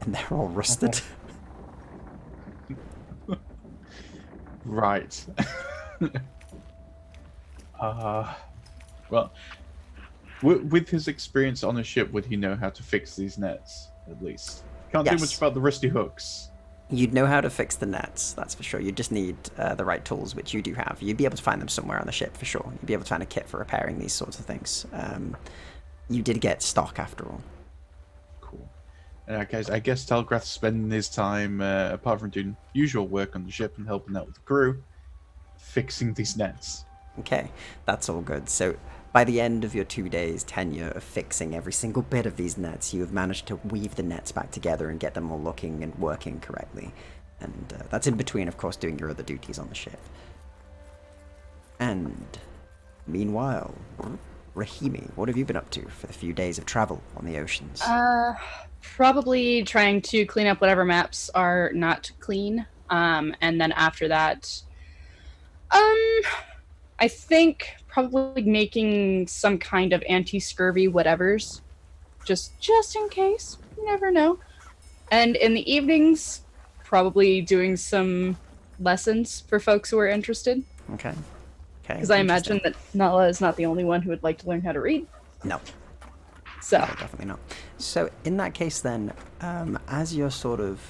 And they're all rusted. Right. Well, with his experience on a ship, would he know how to fix these nets, at least? Can't do much about the rusty hooks. You'd know how to fix the nets, that's for sure. You just need the right tools, which you do have. You'd be able to find them somewhere on the ship, for sure. You'd be able to find a kit for repairing these sorts of things. You did get stock, after all. Cool. Guys, I guess Talgrath's spending his time, apart from doing usual work on the ship and helping out with the crew, fixing these nets. Okay, that's all good. So by the end of your 2 days tenure of fixing every single bit of these nets, you have managed to weave the nets back together and get them all looking and working correctly. And that's in between, of course, doing your other duties on the ship. And meanwhile, Rahimi, what have you been up to for the few days of travel on the oceans? Probably trying to clean up whatever maps are not clean. And then after that, I think probably making some kind of anti-scurvy whatevers. Just in case. You never know. And in the evenings, probably doing some lessons for folks who are interested. Okay. Because I imagine that Nala is not the only one who would like to learn how to read. No. So. No, definitely not. So in that case then, as you're sort of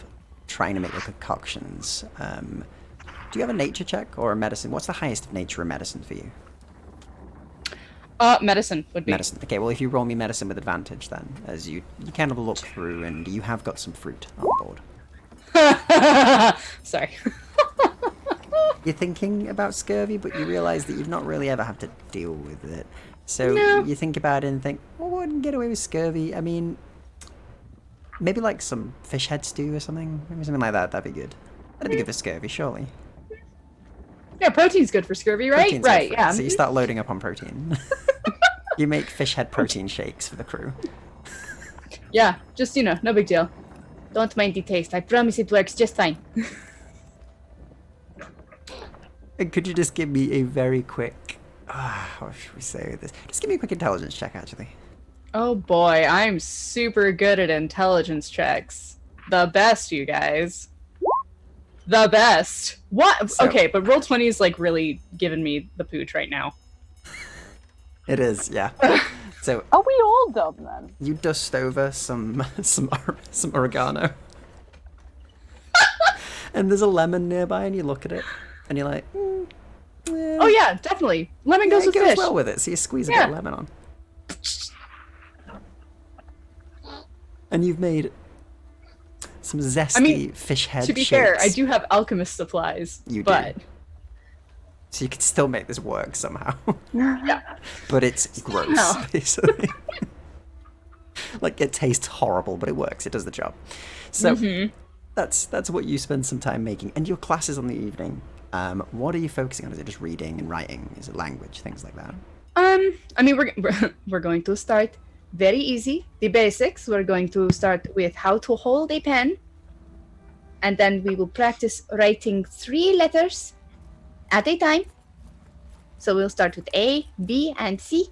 trying to make your concoctions, do you have a nature check or a medicine? What's the highest of nature or medicine for you? Medicine would be. Medicine. Okay, well if you roll me medicine with advantage then, as you kind of look through and you have got some fruit on board. Sorry. You're thinking about scurvy, but you realise that you've not really ever had to deal with it. So you think about it and think, well, wouldn't get away with scurvy. I mean, maybe like some fish head stew or something. Maybe something like that. That'd be good. That'd be good for scurvy, surely. Yeah, protein's good for scurvy, right? Protein's right, good yeah. So you start loading up on protein. You make fish head protein shakes for the crew. Yeah, just, no big deal. Don't mind the taste. I promise it works just fine. And could you just give me a very quick... how should we say this? Just give me a quick intelligence check, actually. Oh boy, I'm super good at intelligence checks. The best, you guys. the best. What? So- Okay, but Roll20 is like really giving me the pooch right now. It is, yeah. So Are we all dumb then? you dust over some oregano, and there's a lemon nearby, and you look at it, and you're like, Oh yeah, definitely. Lemon goes it with goes fish. well with it. So you squeeze a bit Yeah. of lemon on, and you've made some zesty fish head. To be fair, I shapes. do have alchemist supplies. You do. but So you could still make this work somehow. yeah. But it's gross, Somehow. basically. Like, it tastes horrible, but it works. It does the job. So that's what you spend some time making. And your classes on the evening, what are you focusing on? Is it just reading and writing? Is it language? Things like that? I mean, we're going to start very easy, the basics. We're going to start with how to hold a pen, and then we will practice writing 3 letters at a time. So we'll start with A, B, and C.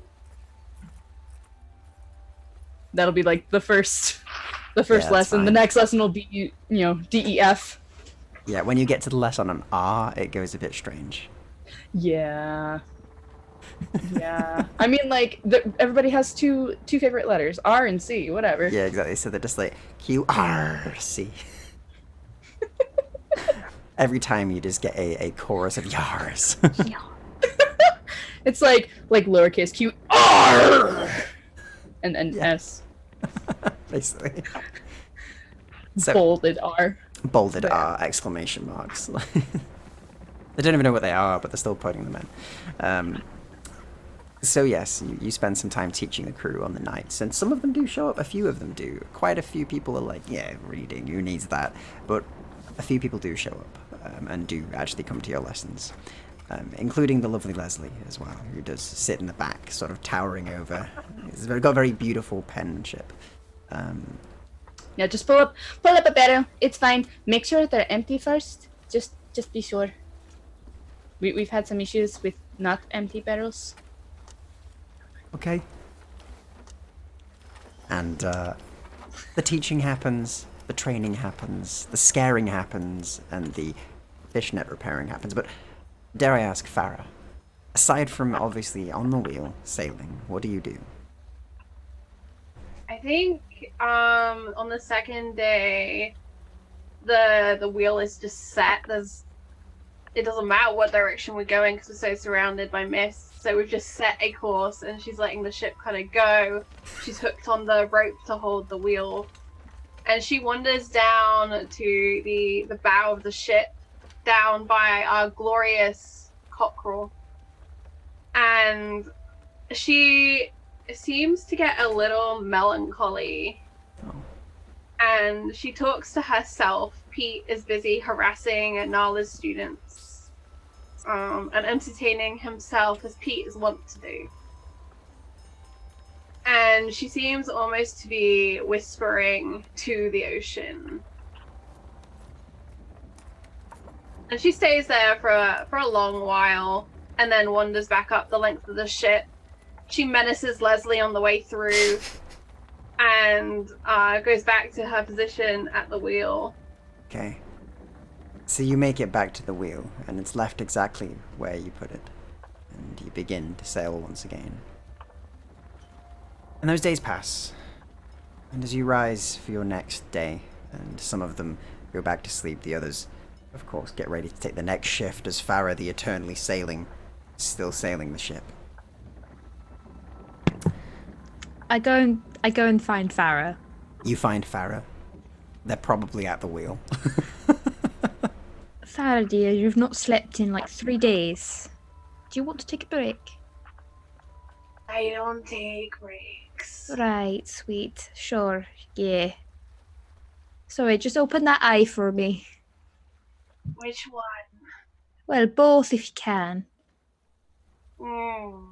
That'll be like the first that's lesson. The fine. next lesson will be, D, E, F. Yeah, when you get to the lesson on R, it goes a bit strange. Yeah. Yeah. I mean, like, everybody has two favorite letters, R and C, whatever. Yeah, exactly. So they're just like QRC. Every time you just get a chorus of yars. It's like lowercase q, R! And then Yeah. S, Basically. So, bolded R. bolded R, exclamation marks. They don't even know what they are, but they're still putting them in. So yes, you spend some time teaching the crew on the nights, and some of them do show up, a few of them do. Quite a few people are like, yeah, reading, who needs that? But a few people do show up, and do actually come to your lessons. Including the lovely Leslie as well, who does sit in the back, sort of towering over. He's got very beautiful penmanship. Yeah, just pull up a barrel. It's fine. Make sure they're empty first. Just be sure. We've had some issues with not empty barrels. Okay. And the teaching happens, the training happens, the scaring happens, and the fishnet repairing happens. But dare I ask, Farah, aside from obviously on the wheel sailing, what do you do? I think on the second day, the wheel is just set. It doesn't matter what direction we're going because we're so surrounded by mist. So we've just set a course, and she's letting the ship kind of go. She's hooked on the rope to hold the wheel, and she wanders down to the bow of the ship, down by our glorious cockerel, and she seems to get a little melancholy. Oh. And she talks to herself. Pete is busy harassing Nala's students, and entertaining himself as Pete is wont to do. And she seems almost to be whispering to the ocean. And she stays there for a long while, and then wanders back up the length of the ship. She menaces Leslie on the way through, and goes back to her position at the wheel. Okay. So you make it back to the wheel, and it's left exactly where you put it. And you begin to sail once again. And those days pass. And as you rise for your next day, and some of them go back to sleep, the others, of course, get ready to take the next shift as Farah, the eternally sailing, is still sailing the ship. I go and find Farah. You find Farah. They're probably at the wheel. Farah, dear, you've not slept in like 3 days. Do you want to take a break? I don't take breaks. Right, sweet. Sure, yeah. Sorry, just open that eye for me. Which one? Well, both if you can. And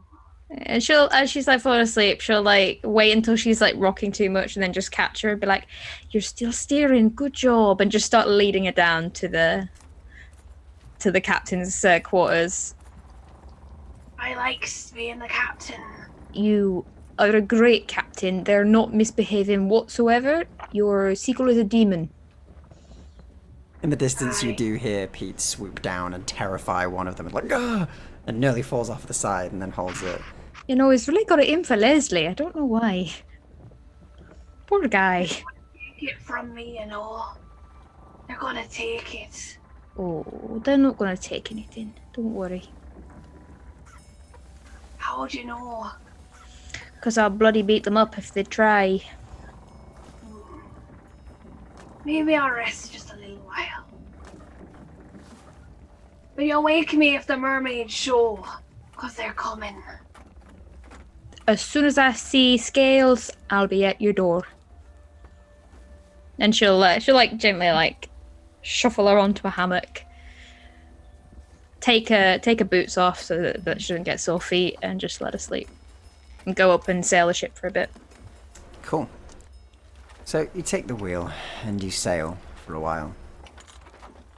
as she's like falling asleep, she'll like wait until she's like rocking too much and then just catch her and be like, "You're still steering, good job," and just start leading her down to the captain's quarters. I like being the captain. You are a great captain. They're not misbehaving whatsoever. Your seagull is a demon. In the distance, you do hear Pete swoop down and terrify one of them, like, "Gah!" and nearly falls off the side and then holds it. You know, he's really got it in for Leslie. I don't know why. Poor guy. Take it from me, you know. They're gonna take it. Oh, they're not going to take anything. Don't worry. How would you know? Because I'll bloody beat them up if they try. Maybe I'll rest just a little while. But you'll wake me if the mermaids show, because they're coming. As soon as I see scales, I'll be at your door. And she'll like gently like shuffle her onto a hammock. Take her boots off so that she doesn't get sore feet, and just let her sleep. And go up and sail the ship for a bit. Cool. So you take the wheel and you sail for a while.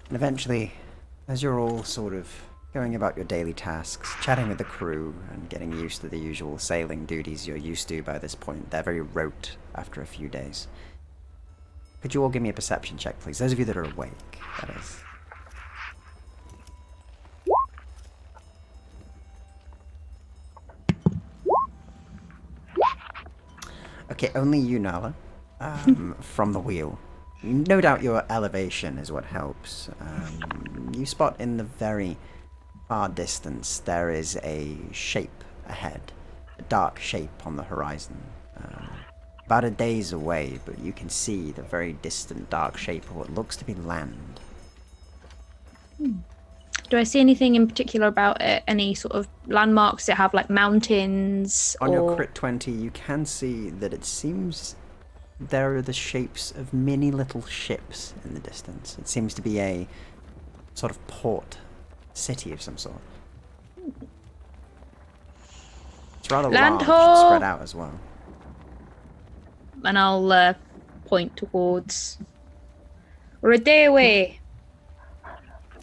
And eventually, as you're all sort of going about your daily tasks, chatting with the crew and getting used to the usual sailing duties you're used to by this point, they're very rote after a few days. Could you all give me a perception check, please? Those of you that are awake, that is. Okay, only you, Nala, from the wheel. No doubt your elevation is what helps. You spot in the very far distance there is a shape ahead, a dark shape on the horizon. About a day's away, but you can see the very distant dark shape of what looks to be land. Do I see anything in particular about it? Any sort of landmarks that have like mountains? On your crit 20, you can see that it seems there are the shapes of many little ships in the distance. It seems to be a sort of port city of some sort. It's rather large and spread out as well. And I'll point towards... We're a day away.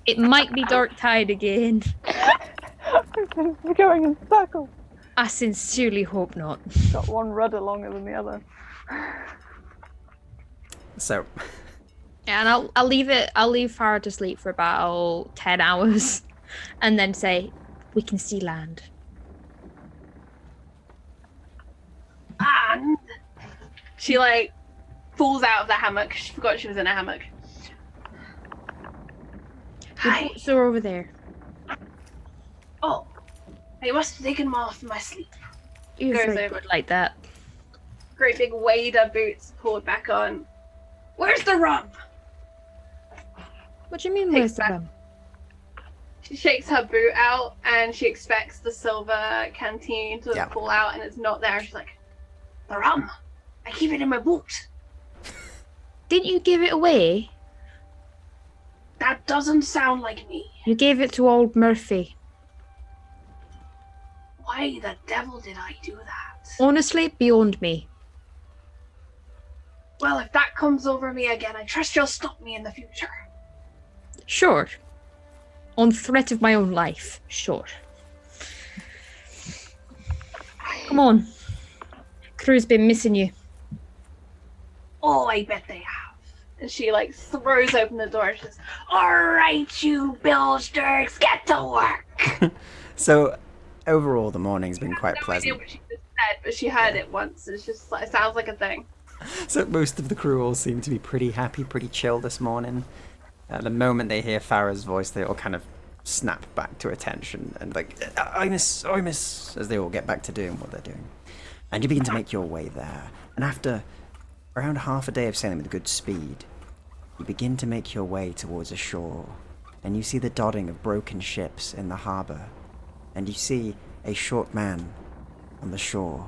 It might be dark tide again. We're going in circles. I sincerely hope not. Got one rudder longer than the other. So... And I'll leave Farah to sleep for about 10 hours. And then say, we can see land. And she like falls out of the hammock. She forgot she was in a hammock. Hi. The boats are over there. Oh, I must have taken them off in my sleep. You're Goes very over. good like that. Great big wader boots pulled back on. Where's the rum? What do you mean, Takes where's the back- rum? She shakes her boot out and she expects the silver canteen to fall out and it's not there. She's like, the rum. I keep it in my boot. Didn't you give it away? That doesn't sound like me. You gave it to old Murphy. Why the devil did I do that? Honestly, beyond me. Well, if that comes over me again, I trust you'll stop me in the future. Sure. On threat of my own life. Sure. Come on. Crew's been missing you. Oh, I bet they have. And she like throws open the door and says, alright, you bilsterks, get to work. So, overall, the morning's been quite No pleasant. idea what she just said, but she heard it once. It's just like, it sounds like a thing. So most of the crew all seem to be pretty happy, pretty chill this morning. The moment they hear Farah's voice, they all kind of snap back to attention and like, I miss, as they all get back to doing what they're doing. And you begin to make your way there. And after around half a day of sailing with good speed, you begin to make your way towards a shore. And you see the dotting of broken ships in the harbour. And you see a short man on the shore.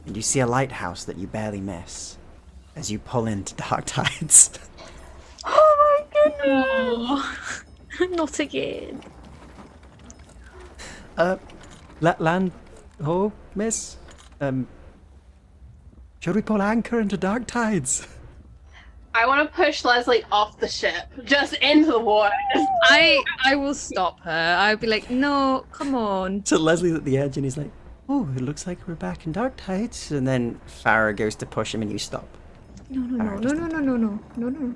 And you see a lighthouse that you barely miss as you pull into dark tides. Oh my goodness! Oh, not again. Land ho, miss? Should we pull anchor into dark tides? I want to push Leslie off the ship, just into the water. I will stop her. I'll be like, no, come on. So Leslie's at the edge and he's like, oh, it looks like we're back in dark tides. And then Farah goes to push him and you stop. No.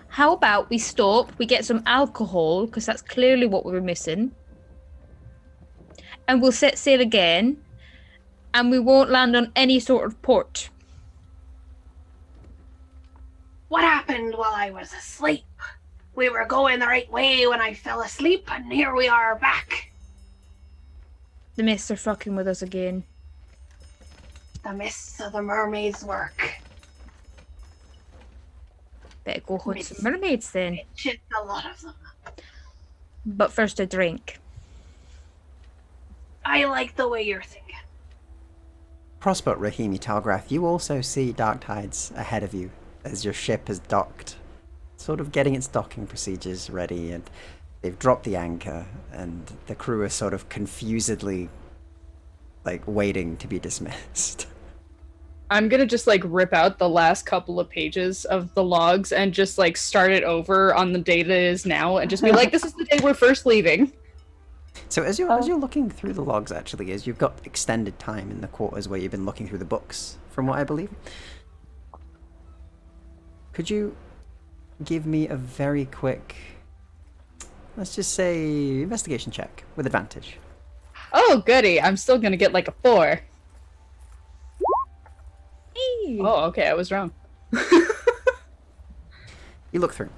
How about we stop, we get some alcohol, because that's clearly what we were missing. And we'll set sail again, and we won't land on any sort of port. What happened while I was asleep? We were going the right way when I fell asleep, and here we are back. The mists are fucking with us again. The mists of the mermaids' work. Better go hunt some mermaids then. Just a lot of them. But first a drink. I like the way you're thinking. Prosper, Rahimi, Talgrath, you also see dark tides ahead of you as your ship has docked, sort of getting its docking procedures ready, and they've dropped the anchor, and the crew are sort of confusedly, like, waiting to be dismissed. I'm gonna just like rip out the last couple of pages of the logs and just like start it over on the day that it is now and just be like, this is the day we're first leaving. So as you're looking through the logs, actually, as you've got extended time in the quarters where you've been looking through the books, from what I believe, could you give me a very quick, let's just say, investigation check with advantage? Oh, goody. I'm still gonna get like a 4. Oh, okay, I was wrong. You look through,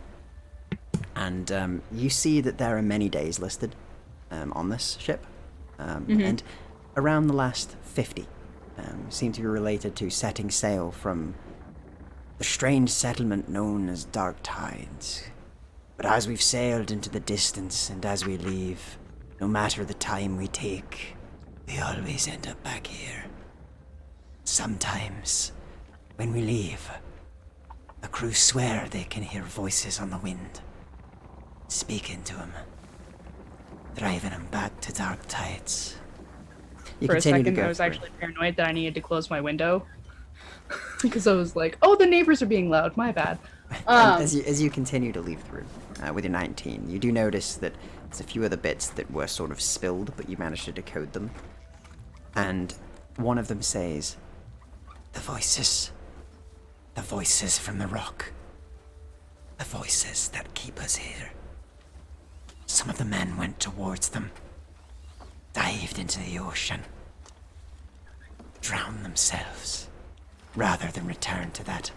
and you see that there are many days listed on this ship, and around the last 50 seem to be related to setting sail from the strange settlement known as Dark Tides. But as we've sailed into the distance and as we leave, no matter the time we take, we always end up back here. Sometimes, when we leave, the crew swear they can hear voices on the wind, speaking to them, driving them back to Dark Tides. You For a continue to second, go I was through. actually paranoid that I needed to close my window. Because I was like, oh, the neighbors are being loud, my bad. And as you continue to leave through with your 19, you do notice that there's a few other bits that were sort of spilled, but you managed to decode them. And one of them says, the voices from the rock, the voices that keep us here. Some of the men went towards them, dived into the ocean, drowned themselves, rather than return to that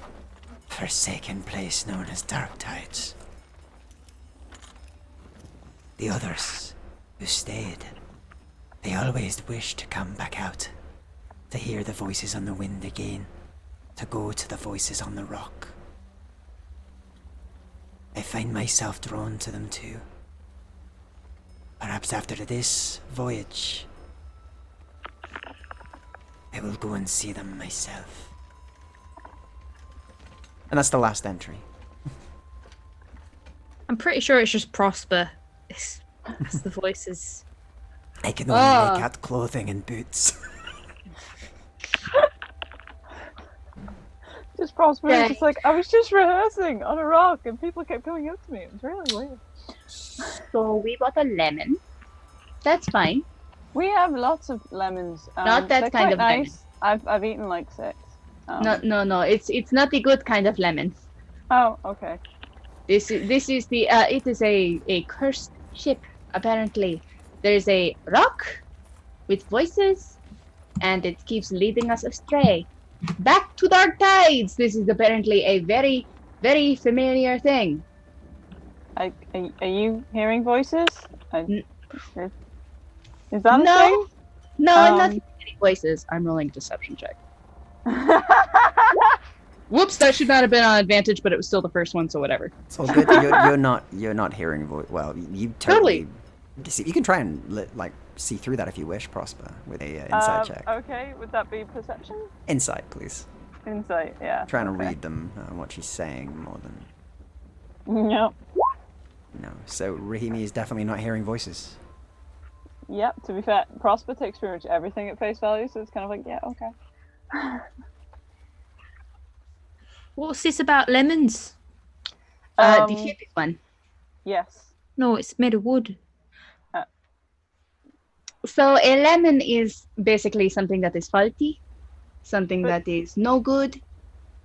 forsaken place known as Dark Tides. The others who stayed, they always wished to come back out, to hear the voices on the wind again, to go to the voices on the rock. I find myself drawn to them too. Perhaps after this voyage, I will go and see them myself. And that's the last entry. I'm pretty sure it's just Prosper. It's the voices. I can only make out clothing and boots. Just Prosper is just like, I was just rehearsing on a rock and people kept coming up to me. It was really weird. So we bought a lemon. That's fine. We have lots of lemons. Not that they're kind quite of nice. I've eaten like 6. No. It's not the good kind of lemon. Oh, okay. This is the it is a cursed ship. Apparently, there's a rock with voices, and it keeps leading us astray. Back to Dark Tides. This is apparently a very, very familiar thing. Are you hearing voices? Is that a No. thing? No, I'm not hearing any voices. I'm rolling a deception check. Whoops, that should not have been on advantage, but it was still the first one, so whatever. It's all good. You're not hearing voice. Well, you totally. You can try and see through that if you wish, Prosper, with a insight check. Okay, would that be perception? Insight, please. Insight, yeah. Trying to read them, what she's saying more than. Yep. No. So Rahimi is definitely not hearing voices. Yep, to be fair, Prosper takes pretty much everything at face value, so it's kind of like, yeah, okay. What's this about lemons? The ship is one. Yes. No, it's made of wood. So a lemon is basically something that is faulty, something But- that is no good.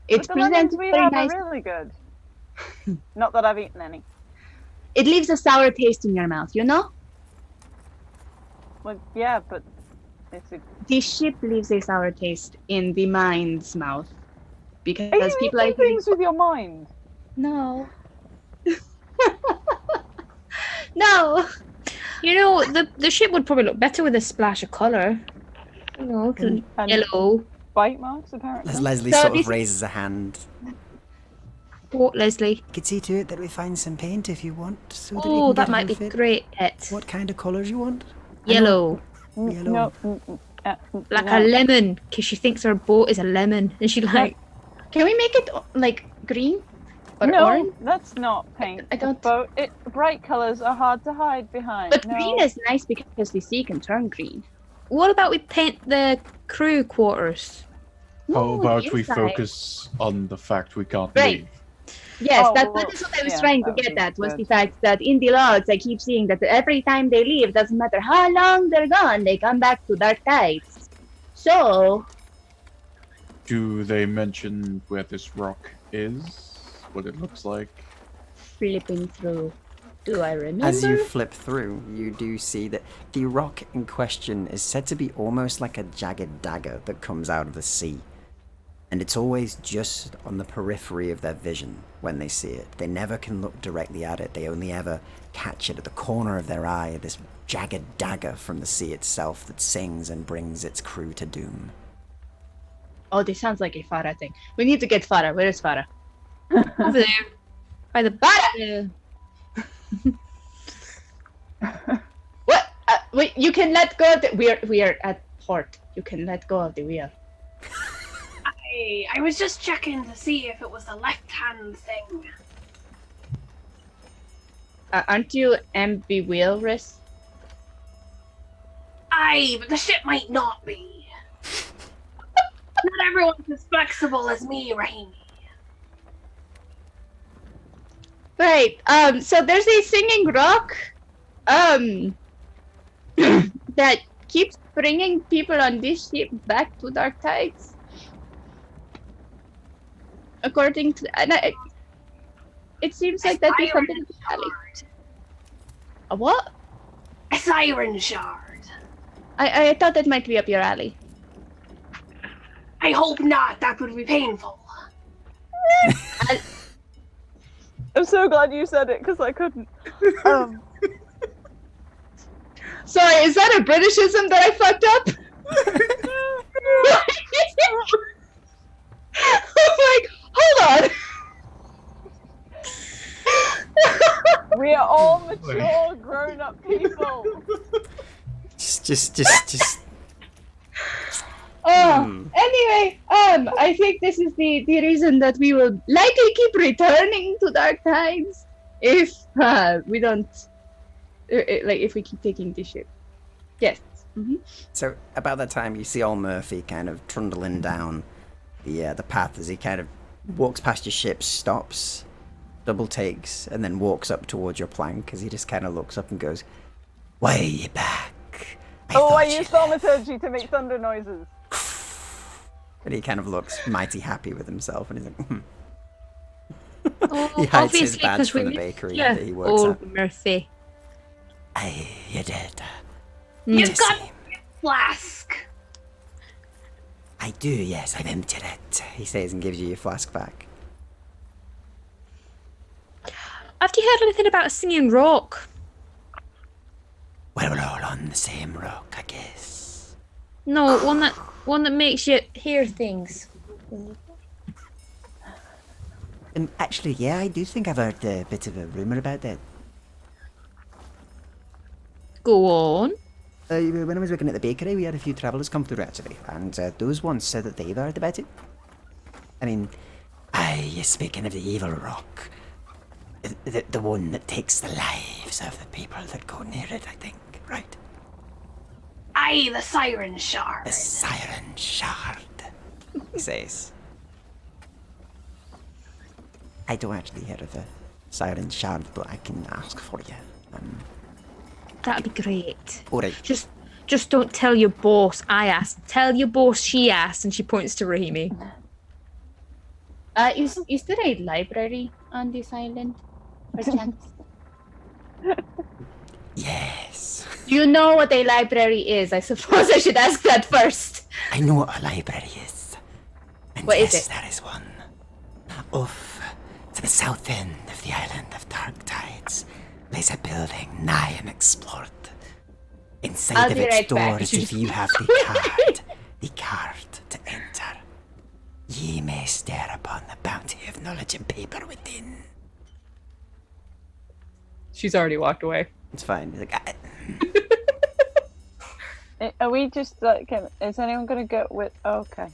It's But the lemons presented we very have nice. are really good. Not that I've eaten any. It leaves a sour taste in your mouth, you know? Well, yeah, but it's a... The ship leaves a sour taste in the mind's mouth. Because Are you people eating are eating... things with your mind? No. No! You know, the ship would probably look better with a splash of colour. You know, And yellow. bite marks, apparently. As Leslie So sort this of raises a hand. Oh, Leslie. You could see to it that we find some paint if you want. So that you Oh, can that get might be outfit. great, Pet. What kind of colours you want? Yellow. Yellow. Like no. a lemon, because she thinks her boat is a lemon. And she like... Can we make it, like, green? Or No, orange? that's not paint. I don't- Bright colours are hard to hide behind. But no. green is nice because the sea can turn green. What about we paint the crew quarters? How No, about the we inside. focus on the fact we can't Right. leave? Yes, Oh, that well, is what I was yeah, trying to that would get be at, was good. the fact that in the logs I keep seeing that every time they leave, doesn't matter how long they're gone, they come back to Dark Tides. So, Do they mention where this rock is? What it looks like? flipping through, do I remember? As you flip through, you do see that the rock in question is said to be almost like a jagged dagger that comes out of the sea. And it's always just on the periphery of their vision when they see it. They never can look directly at it. They only ever catch it at the corner of their eye, this jagged dagger from the sea itself that sings and brings its crew to doom. Oh, this sounds like a Farah thing. We need to get Farah. Where is Farah? Over there. By the Farah! What? Wait, you can let go of the... We are at port. You can let go of the wheel. I was just checking to see if it was the left-hand thing. Aren't you ambidextrous? Aye, but the ship might not be. Not everyone's as flexible as me, Rahimi. Right. So there's a singing rock, that keeps bringing people on this ship back to Dark Tides. According to, it seems like that is something. A what? A siren shard. I thought that might be up your alley. I hope not. That would be painful. I'm so glad you said it, because I couldn't. Sorry, is that a Britishism that I fucked up? I'm like, hold on. We are all mature, grown-up people. Just. Anyway, I think this is the reason that we will likely keep returning to Dark Tides if we don't, like, if we keep taking the ship. Yes. Mm-hmm. So about that time, you see old Murphy kind of trundling down the path as he kind of walks past your ship, stops, double takes, and then walks up towards your plank as he just kind of looks up and goes, "Why are you back? I Used left." thaumaturgy to make thunder noises. And he kind of looks mighty happy with himself, and he's like, Oh, He hides his obviously, badge 'cause from we the miss bakery you, that he works old at. Murphy. "Aye, you did. You've Just got same. a flask. I do, yes, I've emptied it," he says and gives you your flask back. Have you heard anything about a singing rock? Well, we're all on the same rock, I guess. No, one that makes you hear things. Actually, yeah, I do think I've heard a bit of a rumour about that. Go on. When I was working at the bakery, we had a few travellers come through, actually, and those ones said that they've heard about it. I mean, you're speaking of the evil rock. The one that takes the lives of the people that go near it, I think, right? Aye, the siren shard. The Siren Shard, he says. I don't actually hear of a Siren Shard, but I can ask for you. That'd be great. Alright. Just don't tell your boss I asked. Tell your boss she asked, and she points to Rahimi. Is there a library on this island? Perchance. Yes. Do you know what a library is? I suppose I should ask that first. I know what a library is. And What is yes, it? that is one. Off to the south end of the island of Dark Tides lays a building nigh unexplored. Inside I'll of be its right back. doors, if you have the card to enter, ye may stare upon the bounty of knowledge and paper within. She's already walked away. It's fine. He's like, Are we just like? Is anyone gonna go with? Okay.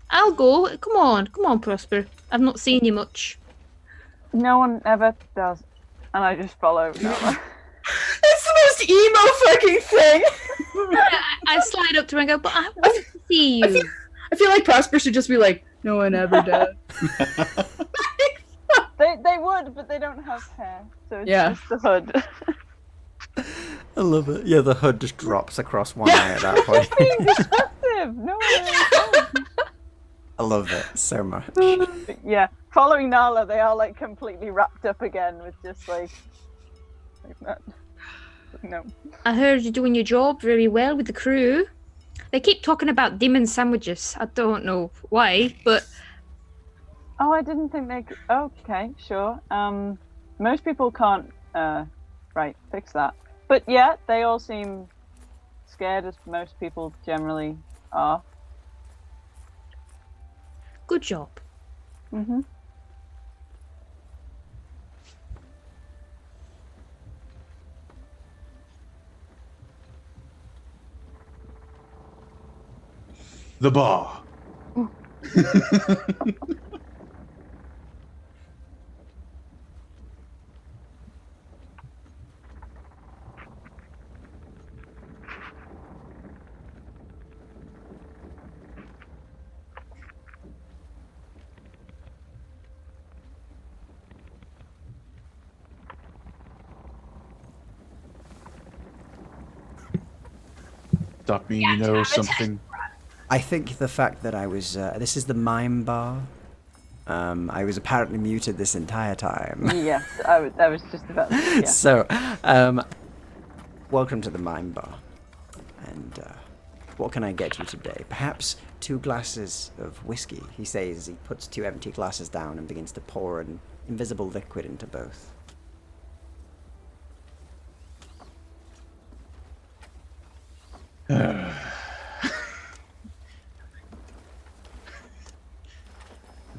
I'll go. Come on, Prosper. I've not seen you much. No one ever does, and I just follow. Nala. That's the most emo fucking thing. I slide up to her and go, but I want to see you. I feel like Prosper should just be like, no one ever does. They would, but they don't have hair, so it's Yeah. just the hood. I love it. Yeah, the hood just drops across one eye at that point. Being destructive. No one. I love it so much. Yeah, following Nala, they are like completely wrapped up again with just like that. No. I heard you're doing your job very well with the crew. They keep talking about demon sandwiches. I don't know why, but Oh, I didn't think they could. Okay, sure. Most people can't, fix that. But yeah, they all seem scared, as most people generally are. good job. Mm-hmm. The bar. That mean you know something? I think the fact that I was... this is the mime bar. I was apparently muted this entire time. Yes, I was just about to, yeah. So, welcome to the mime bar. And what can I get you today? Perhaps 2 glasses of whiskey, he says as he puts 2 empty glasses down and begins to pour an invisible liquid into both.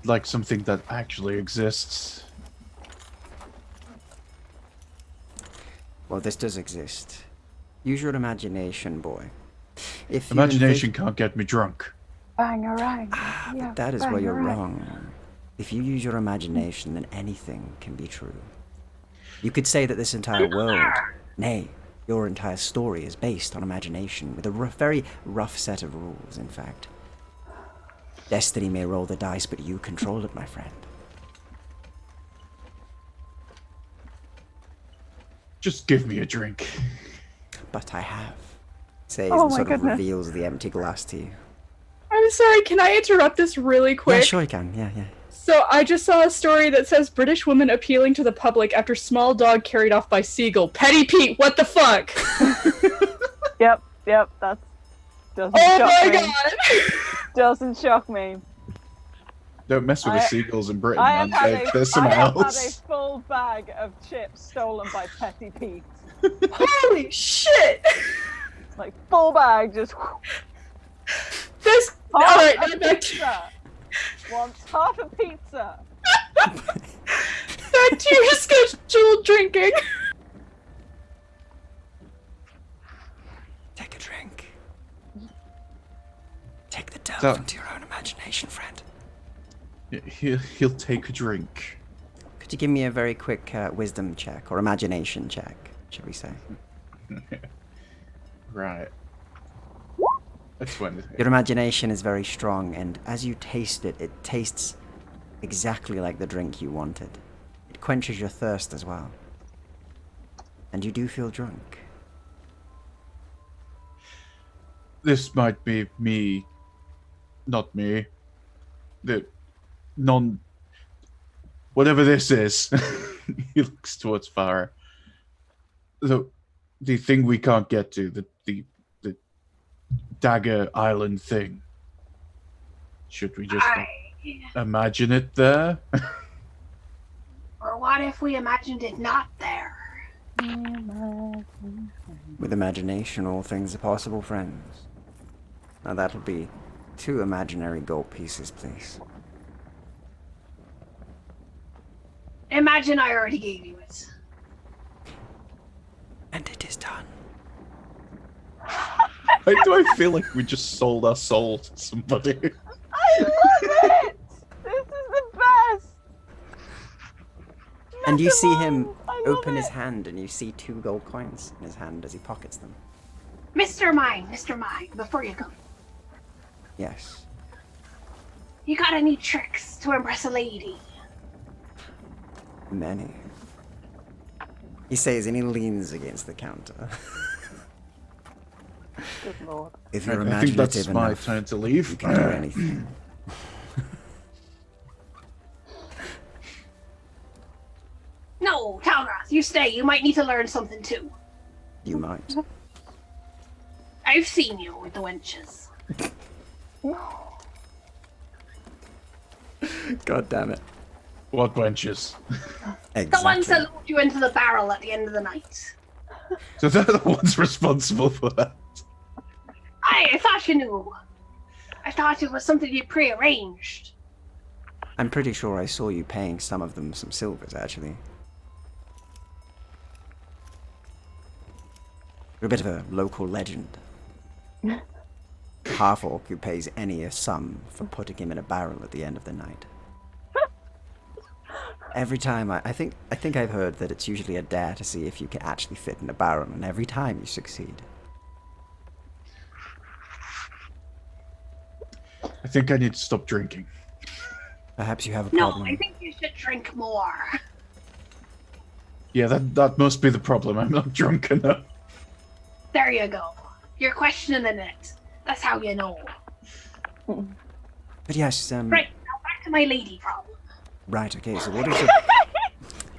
Like something that actually exists. Well, this does exist. Use your imagination, boy. If you Imagination can't get me drunk. Bangarang. But that is where you're wrong. If you use your imagination, then anything can be true. You could say that this entire world, nay, your entire story is based on imagination, with a very rough set of rules, in fact. Destiny may roll the dice, but you control it, my friend. Just give me a drink. But I have. Says Oh and my sort goodness. of reveals the empty glass to you. I'm sorry, can I interrupt this really quick? Yeah, sure you can. Yeah. So I just saw a story that says British woman appealing to the public after small dog carried off by seagull. Petty Pete, what the fuck? Yep, that's doesn't Oh shock my me. god! Doesn't shock me. Don't mess with the I- seagulls in Britain, I have man. had There's someone I have had a else. full bag of chips stolen by Petty Pete. Holy shit! Like full bag, just This. half Alright, a now back to, pizza. Wants half a pizza. back to your scheduled drinking. Take a drink. Take the delve So- into your own imagination, friend. He'll take a drink. Could you give me a very quick wisdom check, or imagination check, should we say? Right. That's when. Your imagination is very strong, and as you taste it, it tastes exactly like the drink you wanted. It quenches your thirst as well. And you do feel drunk. This might be me. Not me. The non. whatever this is, he looks towards Farah. The thing we can't get to, the Dagger Island thing. Should we just imagine it there? Or what if we imagined it not there? With imagination, all things are possible, friends. Now that'll be 2 imaginary gold pieces, please. Imagine I already gave you it. And it is done. Why do I feel like we just sold our soul to somebody? I love it! This is the best! And you see him I love open his it. hand, and you see 2 gold coins in his hand as he pockets them. Mr. Mine, before you go. Yes. You got any tricks to impress a lady? Many. He says, and he leans against the counter. Good lord. If you're I think that's imaginative my enough, turn to you leave. can do anything. No, Talgrath, you stay. You might need to learn something too. You might. I've seen you with the wenches. God damn it. What wenches? The Exactly. ones that lured you into the barrel at the end of the night. So they're the ones responsible for that. I thought you knew. I thought it was something you prearranged. I'm pretty sure I saw you paying some of them some silvers, actually. You're a bit of a local legend. Half-orc who pays any a sum for putting him in a barrel at the end of the night. Every time I think I've heard that it's usually a dare to see if you can actually fit in a barrel, and every time you succeed. I think I need to stop drinking. Perhaps you have a No, problem. I think you should drink more. Yeah, that must be the problem. I'm not drunk enough. There you go. You're questioning it. That's how you know. But yes, Right, now back to my lady problem. right, okay, so what is your...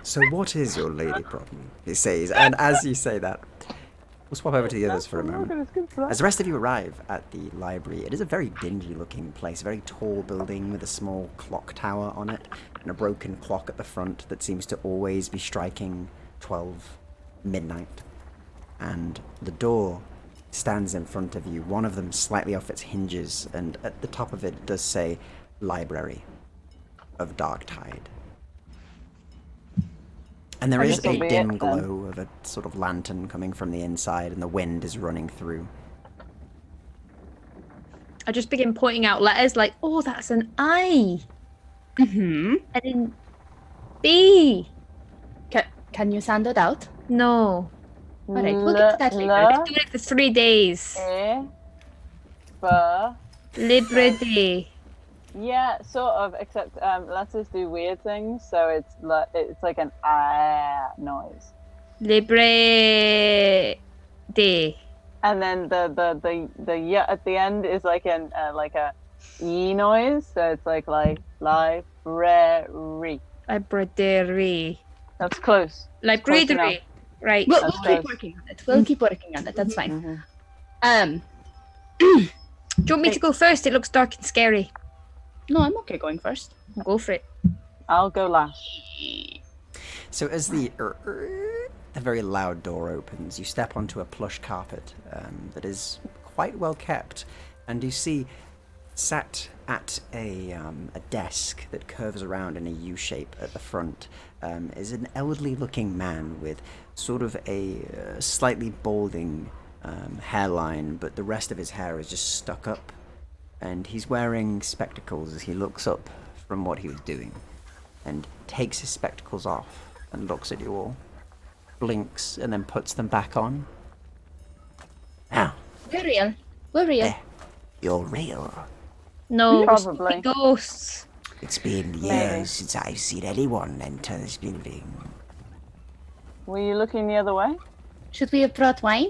So what is your lady problem? He says, and as you say that, we'll swap over to the others for a moment. As the rest of you arrive at the library, it is a very dingy looking place, a very tall building with a small clock tower on it, and a broken clock at the front that seems to always be striking 12 midnight. And the door stands in front of you, one of them slightly off its hinges, and at the top of it does say Library of Dark Tide. And there I is guess it'll a be dim it, then. glow of a sort of lantern coming from the inside, and the wind is running through. I just begin pointing out letters like, oh, that's an I. Mm-hmm. And an B. Can you sound it out? No. Alright, we'll get to that later. I've been doing it for 3 days. Libre de. Yeah, sort of, except letters do weird things, so it's like an ah noise. Libre de. And then the yeah at the end is like a e noise, so it's like library. Library. That's close. Library. Right. We'll That's keep close. working on it. We'll keep working on it. That's fine. Mhm. Do you want me to go first? It looks dark and scary. No, I'm okay going first. Go for it. I'll go last. So as the very loud door opens, you step onto a plush carpet that is quite well kept, and you see sat at a desk that curves around in a U shape at the front is an elderly-looking man with sort of a slightly balding hairline, but the rest of his hair is just stuck up, and he's wearing spectacles as he looks up from what he was doing, and takes his spectacles off and looks at you all, blinks, and then puts them back on. Now, We're real. We're real. you're real. No, Probably. ghosts. It's been Maybe. years since I've seen anyone enter this building. Were you looking the other way? Should we have brought wine?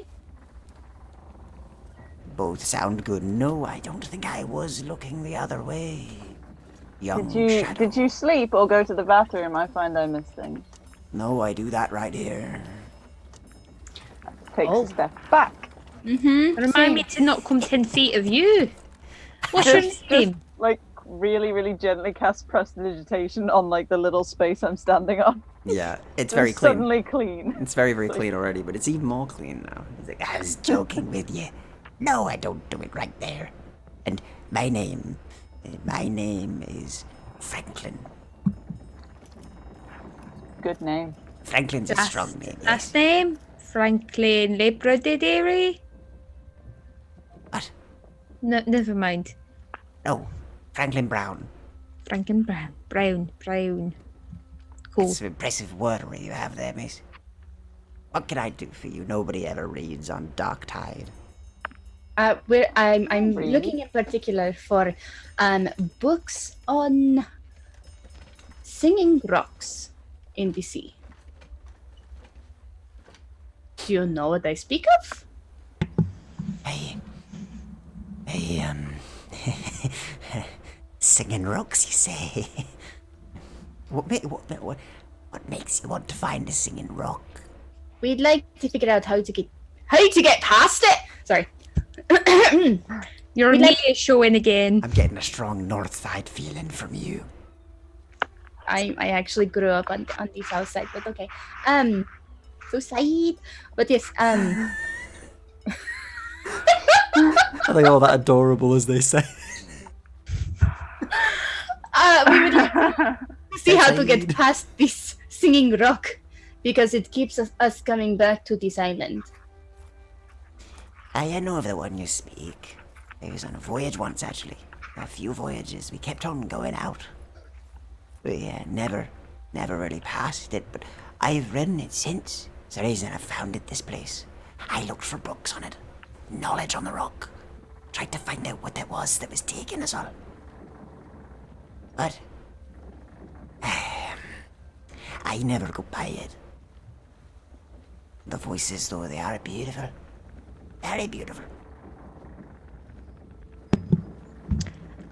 Both sound good. No, I don't think I was looking the other way. young shadow. Did you sleep or go to the bathroom? I find I missed things. No, I do that right here. Takes a step back. Remind me to not come 10 feet of you. What's your name? Like really, really gently cast prestidigitation on like the little space I'm standing on. Yeah, it's very clean. Suddenly clean. It's very, very clean already, but it's even more clean now. He's like, I was joking with you. No, I don't do it right there. And my name is Franklin. Good name. Franklin's a strong name. Last name? Franklin Labradideri? What? No, never mind. No, Franklin Brown. Franklin Brown. Cool. It's an impressive wording you have there, miss. What can I do for you? Nobody ever reads on Dark Tide. I'm looking in particular for books on singing rocks in the sea. Do you know what I speak of? Singing rocks, you say? What makes you want to find a singing rock? We'd like to figure out how to get past it. Sorry. Your knee is showing again. I'm getting a strong north side feeling from you. I actually grew up on the south side, but okay. So side. But yes, Are they all that adorable as they say? we would like to see how to get past this singing rock because it keeps us coming back to this island. I know of the one you speak. I was on a voyage once, actually. A few voyages. We kept on going out. We never really passed it, but I've written it since. It's the reason I founded this place. I looked for books on it, knowledge on the rock. Tried to find out what it was that was taking us all. But I never go by it. The voices, though, they are beautiful. Very beautiful.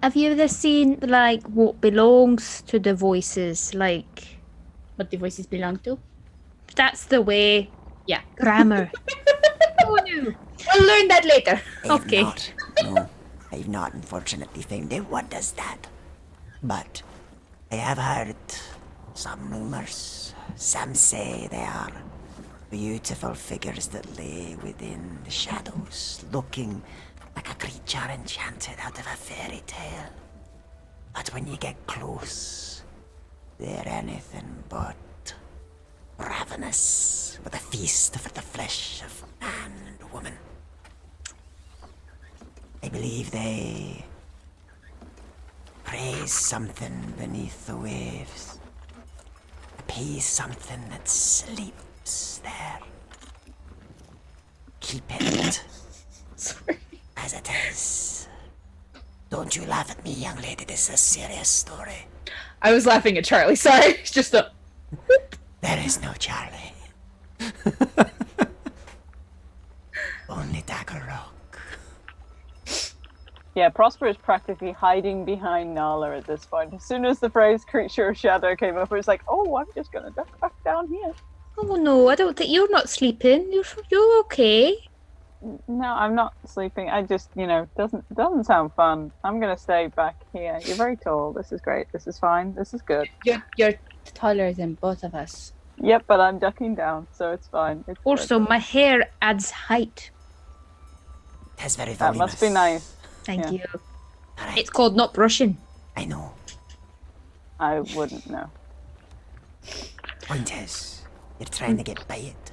Have you ever seen, like, what belongs to the voices? Like, What the voices belong to? that's the way. Yeah. Grammar. Oh, no. We'll learn that later. Okay. I've not unfortunately found out what does that. But I have heard some rumors. Some say they are beautiful figures that lay within the shadows, looking like a creature enchanted out of a fairy tale. But when you get close, they're anything but ravenous, with a feast for the flesh of man and woman. I believe they praise something beneath the waves. Appease something that sleeps there. Keep it Sorry. as it is. Don't you laugh at me, young lady. This is a serious story. I was laughing at Charlie. Sorry. It's just a. There is no Charlie. Only Dagger Rock. Yeah, Prosper is practically hiding behind Nala at this point. As soon as the phrase creature of shadow came up, it was like, oh, I'm just gonna duck back down here. Oh, no, I don't think you're not sleeping. You're okay. No, I'm not sleeping. I just, doesn't sound fun. I'm gonna stay back here. You're very tall. This is great. This is fine. This is good. You're taller than both of us. Yep, but I'm ducking down, so it's fine. It's Also, good. my hair adds height. That's very That voluminous. must be nice. Thank Yeah. you. All right, It's called not brushing. I know. I wouldn't know. Point is, you're trying to get by it.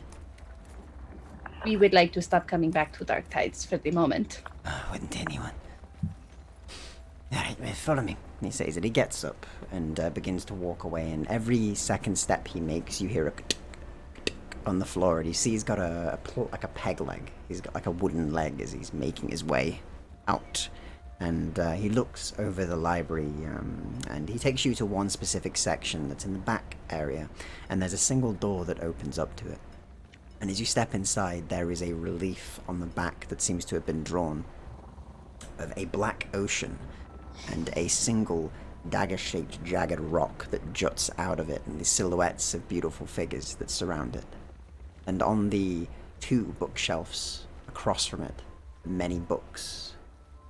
We would like to stop coming back to Dark Tides for the moment. Wouldn't anyone? Alright, well, follow me. He says it. He gets up and begins to walk away, and every second step he makes, you hear a on the floor, and you see he's got like a peg leg. He's got like a wooden leg as he's making his way out. And he looks over the library, and he takes you to one specific section that's in the back area, and there's a single door that opens up to it. And as you step inside, there is a relief on the back that seems to have been drawn of a black ocean and a single dagger-shaped, jagged rock that juts out of it, and the silhouettes of beautiful figures that surround it. And on the 2 bookshelves across from it, many books,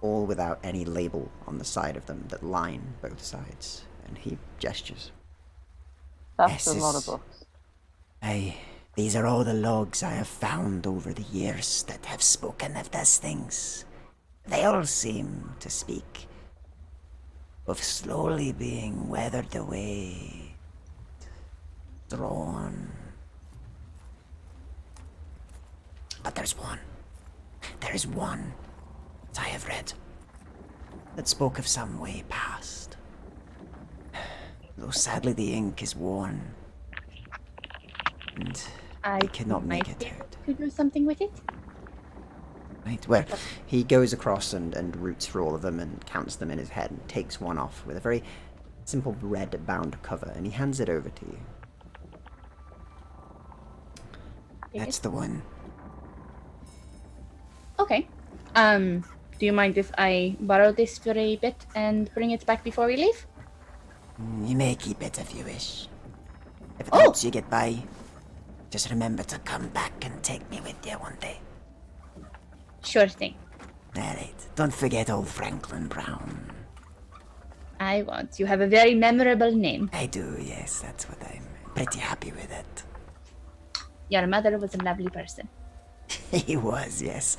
all without any label on the side of them that line both sides. And he gestures. That's a lot of books. These are all the logs I have found over the years that have spoken of those things. They all seem to speak of slowly being weathered away, drawn. But there is one that I have read that spoke of some way past. Though sadly the ink is worn, and I cannot make it out. To do something with it? Right, well, he goes across and roots for all of them and counts them in his head and takes one off with a very simple red bound cover, and he hands it over to you. That's the one. Okay. Do you mind if I borrow this for a bit and bring it back before we leave? You may keep it if you wish. If it helps you get by, just remember to come back and take me with you one day. Sure thing. Alright, don't forget old Franklin Brown. I won't. You have a very memorable name. I do, yes, that's what I'm pretty happy with it. Your mother was a lovely person. He was, yes.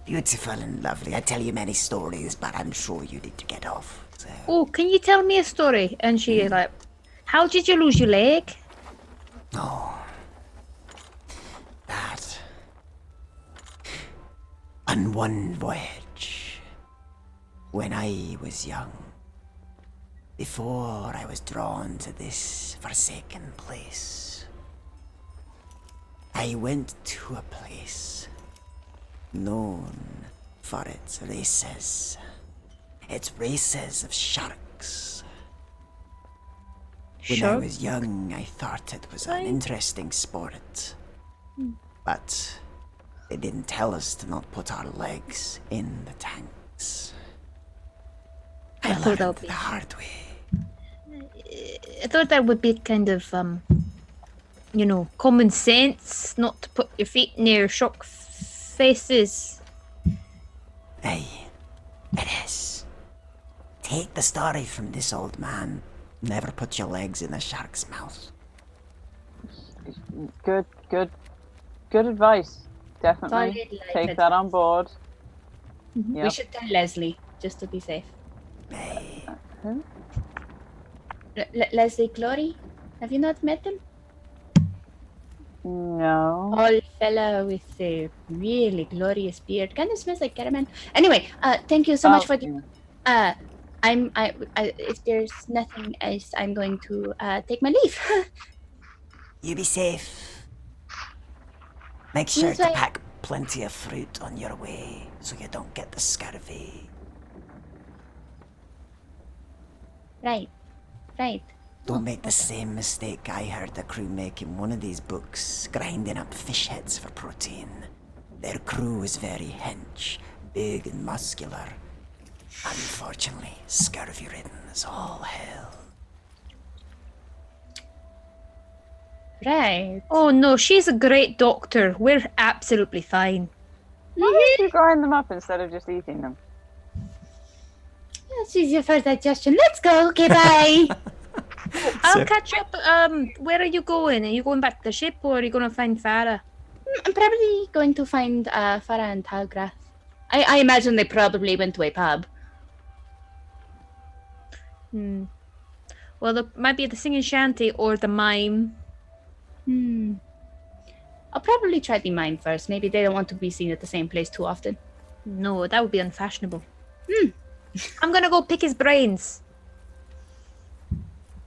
Beautiful and lovely. I tell you many stories, but I'm sure you need to get off. So. Oh, can you tell me a story? And she like, how did you lose your leg? Oh. That. On one voyage, when I was young, before I was drawn to this forsaken place, I went to a place known for its races. Its races of sharks. When I was young, I thought it was an interesting sport. But they didn't tell us to not put our legs in the tanks. I learned that would the hard way. I thought that would be kind of, common sense, not to put your feet near shark faces. Aye, it is. Take the story from this old man. Never put your legs in a shark's mouth. Good advice. Definitely take that on board. Mm-hmm. Yep. We should tell Leslie, just to be safe. Hey. Who? Leslie Glory? Have you not met him? No. Old fella with a really glorious beard. Kind of smells like caramel. Anyway, thank you so much for the... if there's nothing else, I'm going to take my leave. You be safe. Make sure to pack plenty of fruit on your way so you don't get the scurvy. Right. Don't make the same mistake I heard the crew make in one of these books, grinding up fish heads for protein. Their crew is very hench, big and muscular. Unfortunately, scurvy-ridden as all hell. Right. Oh no, she's a great doctor. We're absolutely fine. Why don't you grind them up instead of just eating them? That's easier for digestion. Let's go. Okay, bye. I'll catch up. Where are you going? Are you going back to the ship, or are you going to find Farah? I'm probably going to find Farah and Talgrath. I imagine they probably went to a pub. Well, there might be the singing shanty or the mime. I'll probably try the mime first. Maybe they don't want to be seen at the same place too often. No, that would be unfashionable. I'm gonna go pick his brains.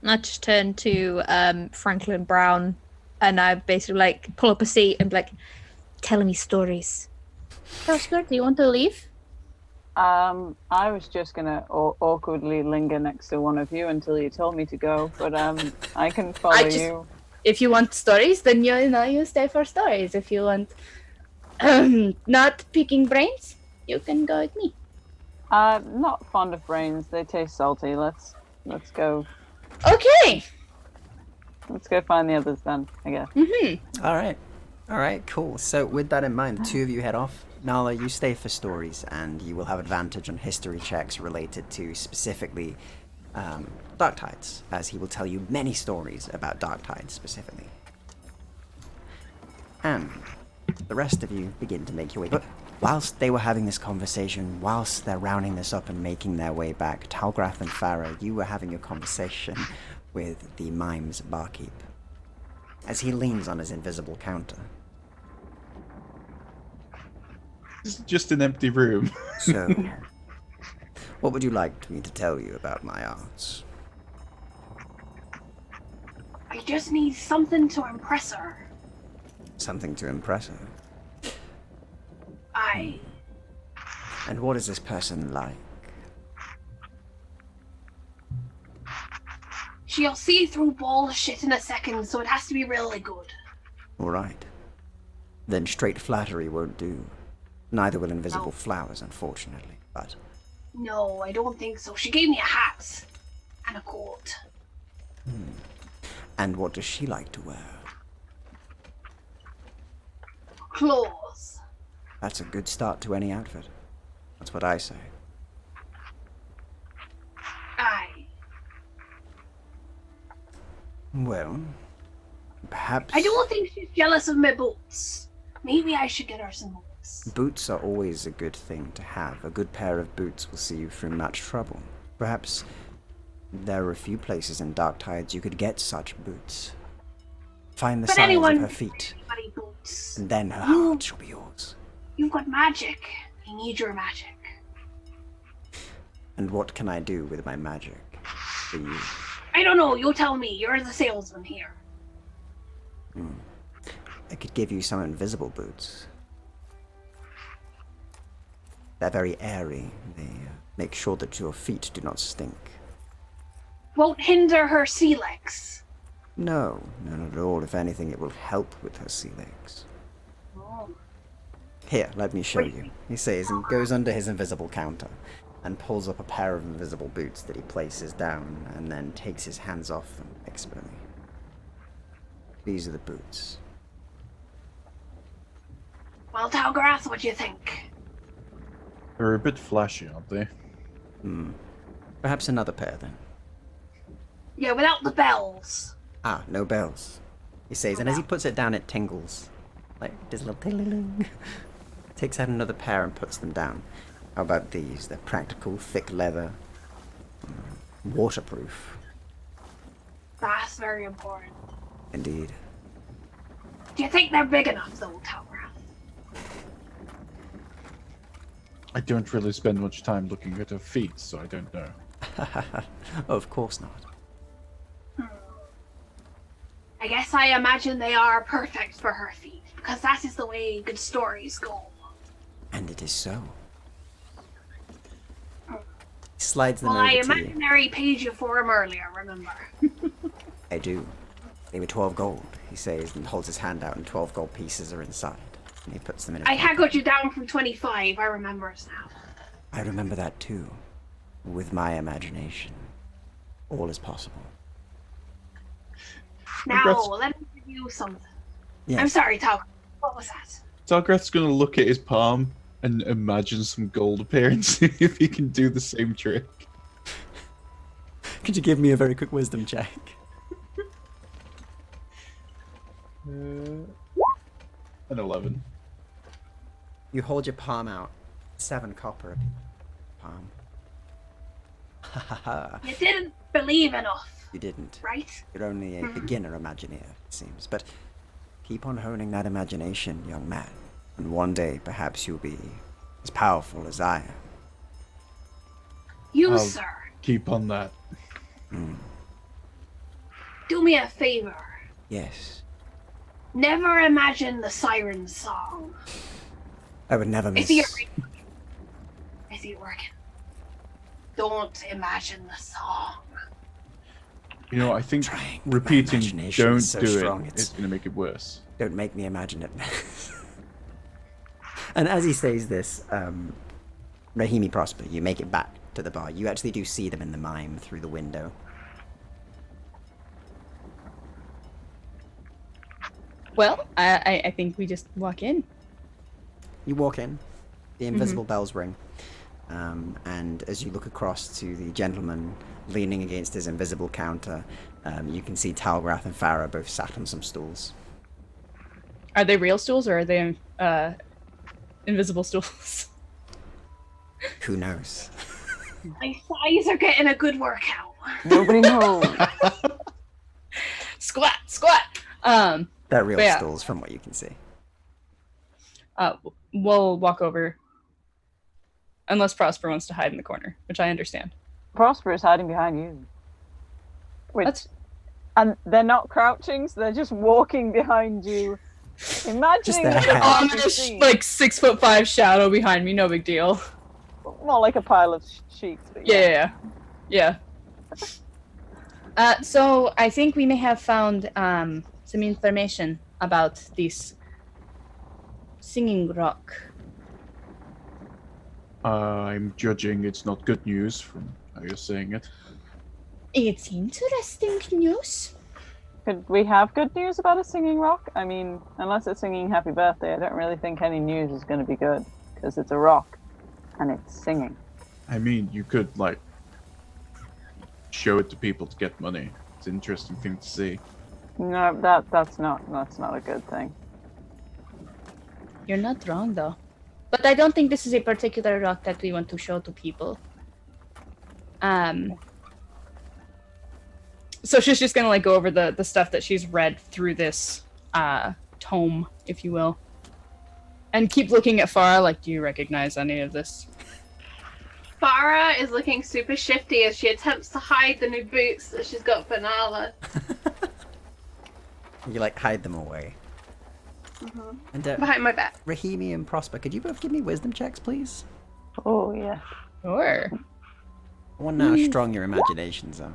I just turn to Franklin Brown, and I basically pull up a seat and be like, telling me stories. Shaksqueer, do you want to leave? I was just gonna awkwardly linger next to one of you until you told me to go, but I can follow you. If you want stories, then you stay for stories. If you want not picking brains, you can go with me. Not fond of brains. They taste salty. Let's Let's go. Okay. Let's go find the others then, I guess. Mm-hmm. All right, cool. So with that in mind, the two of you head off. Nala, you stay for stories, and you will have advantage on history checks related to specifically Dark Tides, as he will tell you many stories about Dark Tides specifically. And the rest of you begin to make your way. But whilst they were having this conversation, whilst they're rounding this up and making their way back, Talgrath and Farah, you were having a conversation with the mime's barkeep, as he leans on his invisible counter. This is just an empty room. So, what would you like me to tell you about my arts? I just need something to impress her. Something to impress her. I. And what is this person like? She'll see through bullshit in a second, so it has to be really good. Alright. Then straight flattery won't do. Neither will invisible flowers, unfortunately, but... No, I don't think so. She gave me a hat. And a coat. And what does she like to wear? Clothes. That's a good start to any outfit. That's what I say. Aye. Well, perhaps... I don't think she's jealous of my boots. Maybe I should get her some boots. Boots are always a good thing to have. A good pair of boots will see you through much trouble. Perhaps there are a few places in Dark Tides you could get such boots. Find the But signs anyone of her can feet, get anybody boots. and then her heart shall be yours. You've got magic. I need your magic. And what can I do with my magic for you? I don't know. You tell me. You're the salesman here. I could give you some invisible boots. They're very airy. They make sure that your feet do not stink. Won't hinder her sea legs. No, not at all. If anything, it will help with her sea legs. Oh. Here, let me show you, he says, and goes under his invisible counter and pulls up a pair of invisible boots that he places down and then takes his hands off them expertly. These are the boots. Well, Talgrath, what do you think? They're a bit flashy, aren't they? Perhaps another pair then. Yeah, without the bells. Ah, no bells, he says, and as he puts it down, it tingles. Like, this little ting-ling. Takes out another pair and puts them down. How about these? They're practical, thick leather, waterproof. That's very important. Indeed. Do you think they're big enough, though, Talgrath? I don't really spend much time looking at her feet, so I don't know. Of course not. I guess I imagine they are perfect for her feet, because that is the way good stories go. And it is so. He slides them Well, over I to you. imaginary paid you for them earlier, remember? I do. They were 12 gold, he says, and holds his hand out, and 12 gold pieces are inside. And he puts them in his I pocket. haggled you down from 25, I remember it now. I remember that too. With my imagination, all is possible. Now, Congrats. let me give you something. Yes. I'm sorry, Talgrath. What was that? Talgrath's gonna look at his palm and imagine some gold appear and see if he can do the same trick. Could you give me a very quick wisdom check? An 11. You hold your palm out. 7 copper. Palm. Ha ha ha. You didn't believe enough, You didn't. right? You're only a beginner Imagineer, it seems. But keep on honing that imagination, young man. And one day, perhaps you'll be as powerful as I am. You, I'll- sir, Keep on that. do me a favor. Yes. Never imagine the siren song. I would never I miss... see it working. Don't imagine the song. You know, I think Trying, but my repeating imagination don't is so do strong, it it's- is going to make it worse. Don't make me imagine it. And as he says this, Rahimi Prosper, you make it back to the bar. You actually do see them in the mime through the window. Well, I think we just walk in. You walk in, the invisible bells ring, and as you look across to the gentleman leaning against his invisible counter, you can see Talgrath and Farah both sat on some stools. Are they real stools or are they invisible stools? Who knows? My thighs are getting a good workout. Nobody knows. Squat, squat. They're real Yeah. stools from what you can see. We'll walk over. Unless Prosper wants to hide in the corner, which I understand. Prosper is hiding behind you. That's And they're not crouching, so they're just walking behind you. Imagining their that head. they're on being this seen. like 6'5" shadow behind me. No big deal. More like a pile of sheets. But Yeah. So I think we may have found some information about this singing rock. I'm judging it's not good news from how you're saying it. It's interesting news. Could we have good news about a singing rock? I mean, unless it's singing happy birthday, I don't really think any news is going to be good. Because it's a rock. And it's singing. I mean, you could, like, show it to people to get money. It's an interesting thing to see. No, that's not a good thing. You're not wrong, though. But I don't think this is a particular rock that we want to show to people. So she's just gonna like go over the stuff that she's read through this tome, if you will, and keep looking at Farah. Like, do you recognize any of this? Farah is looking super shifty as she attempts to hide the new boots that she's got for Nala. You like hide them away. And Behind my back. Rahimi and Prosper, could you both give me wisdom checks, please? Oh, yeah. Sure. I want to know how strong your imaginations are.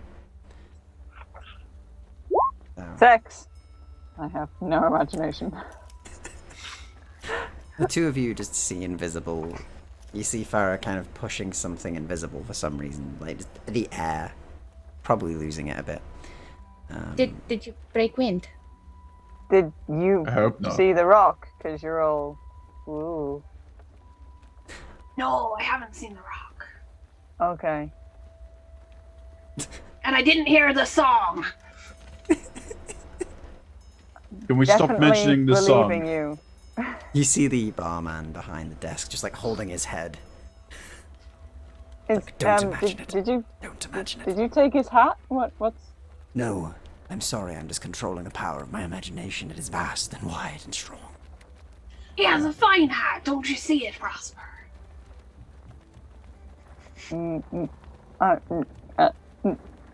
So, Sex. I have no imagination. the two of you just see invisible. You see Farah kind of pushing something invisible for some reason, like just the air, probably losing it a bit. Did you break wind? Did you I hope not. see the rock? Because you're all, ooh. No, I haven't seen the rock. Okay. And I didn't hear the song. Can we stop Definitely mentioning the believing song? you. You see the barman behind the desk, just like holding his head. It's, Don't imagine it. Did you Don't imagine it. did you take his hat? What's No, I'm sorry. I'm just controlling the power of my imagination. It is vast and wide and strong. He has a fine hat. Don't you see it, Prosper?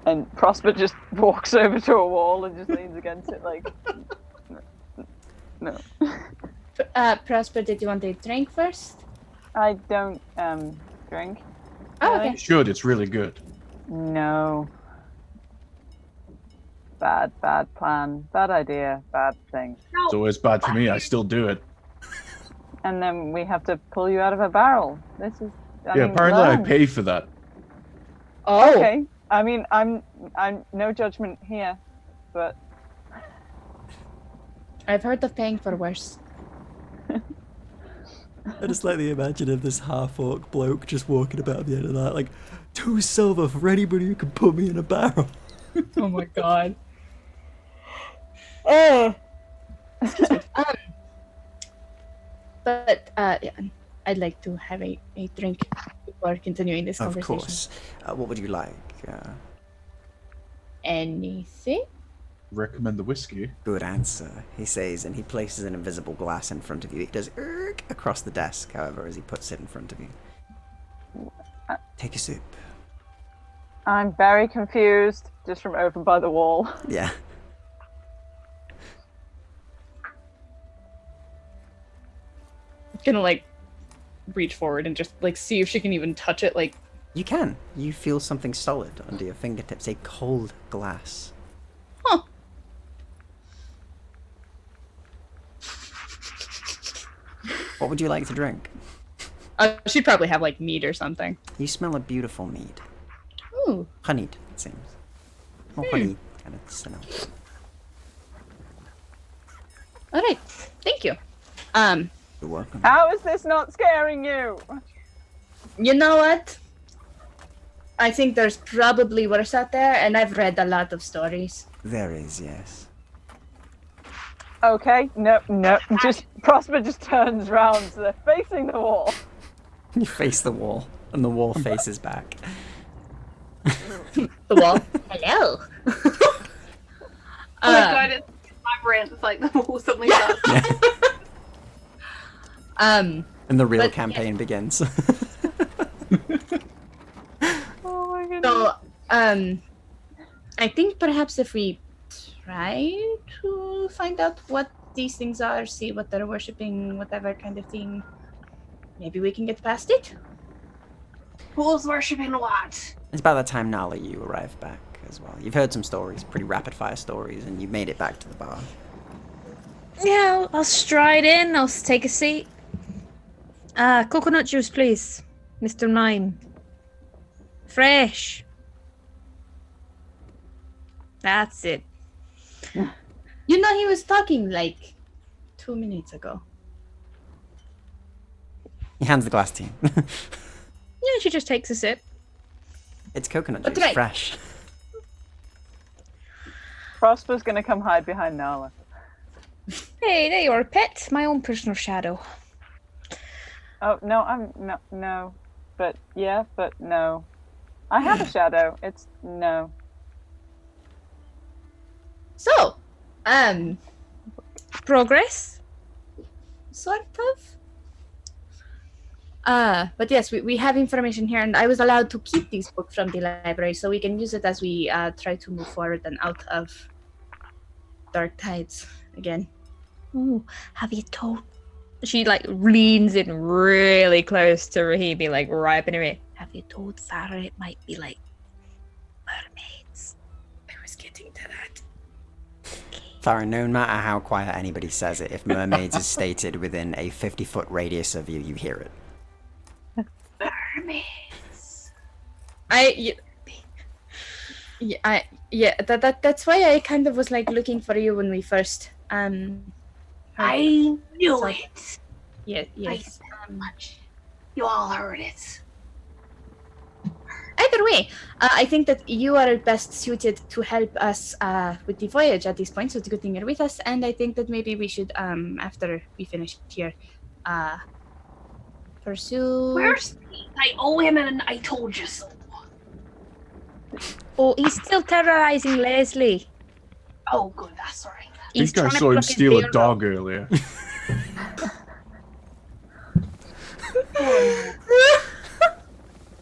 and Prosper just walks over to a wall and just leans against it like no. Prosper, did you want a drink first? I don't drink. Oh, Really? okay. You should, it's really good. No. Bad plan. Bad idea. Bad thing. It's always bad for me, I still do it. And then we have to pull you out of a barrel. This is I Yeah, mean, apparently I learn. pay for that. Oh, Okay. I mean I'm no judgment here, but I've heard of paying for worse. I just like the imagine of this half-orc bloke just walking about at the end of that, like, 2 silver for anybody who can put me in a barrel. Oh my god. Oh. But yeah, I'd like to have a drink before continuing this Of conversation. course. What would you like? Anything? Recommend the whiskey. Good answer, he says, and he places an invisible glass in front of you. It does across the desk, however, as he puts it in front of you. Take a sip. I'm very confused just from over by the wall. Yeah. Gonna like reach forward and just like see if she can even touch it. Like, You can. You feel something solid under your fingertips, a cold glass. huh? What would you like to drink? She'd probably have like mead or something. You smell a beautiful mead. Ooh. Honeyed, it seems. Or honey, kind of smell. All right. Thank you. You're welcome. How is this not scaring you? You know what? I think there's probably worse out there, and I've read a lot of stories. There is, yes. Okay, no. Just Prosper just turns round, so they're facing the wall. You face the wall, and the wall faces back. The wall. Hello. Oh my god, it's labyrinth. Like the wall suddenly starts. And the real But, campaign begins. Oh my goodness. So, I think perhaps if we try to find out what these things are, see what they're worshipping, whatever kind of thing, maybe we can get past it. Who's worshipping what? It's about that time, Nala, you arrive back as well. You've heard some stories, pretty rapid-fire stories, and you've made it back to the bar. Yeah, I'll stride in. I'll take a seat. Coconut juice, please, Mr. Mime. Fresh. That's it. You know, he was talking like 2 minutes ago. He hands the glass to you. Yeah, she just takes a sip. It's coconut That's juice, right. fresh. Prosper's gonna come hide behind Nala. Hey, there you are, pet. My own personal shadow. Oh no, no. But no. I have a shadow. It's no. So, Progress? sort of. But yes, we have information here, and I was allowed to keep these books from the library, so we can use it as we try to move forward and out of dark tides again. Ooh, have you told? She like leans in really close to Rahimi, like right in her ear. Have you told Farah it might be like mermaids? I was getting to that. Farah, no matter how quiet anybody says it, if mermaids is stated within a 50-foot radius of you, you hear it. Mermaids. That's why I kind of was like looking for you when we first I knew So- it. yes. I said much. You all heard it. Either way, I think that you are best suited to help us with the voyage at this point, so it's a good thing you're with us, and I think that maybe we should, after we finish here, pursue... Where's Pete? I owe him and I told you so. Oh, he's still terrorizing Leslie. Oh, good, that's right. I think I saw him steal a dog earlier.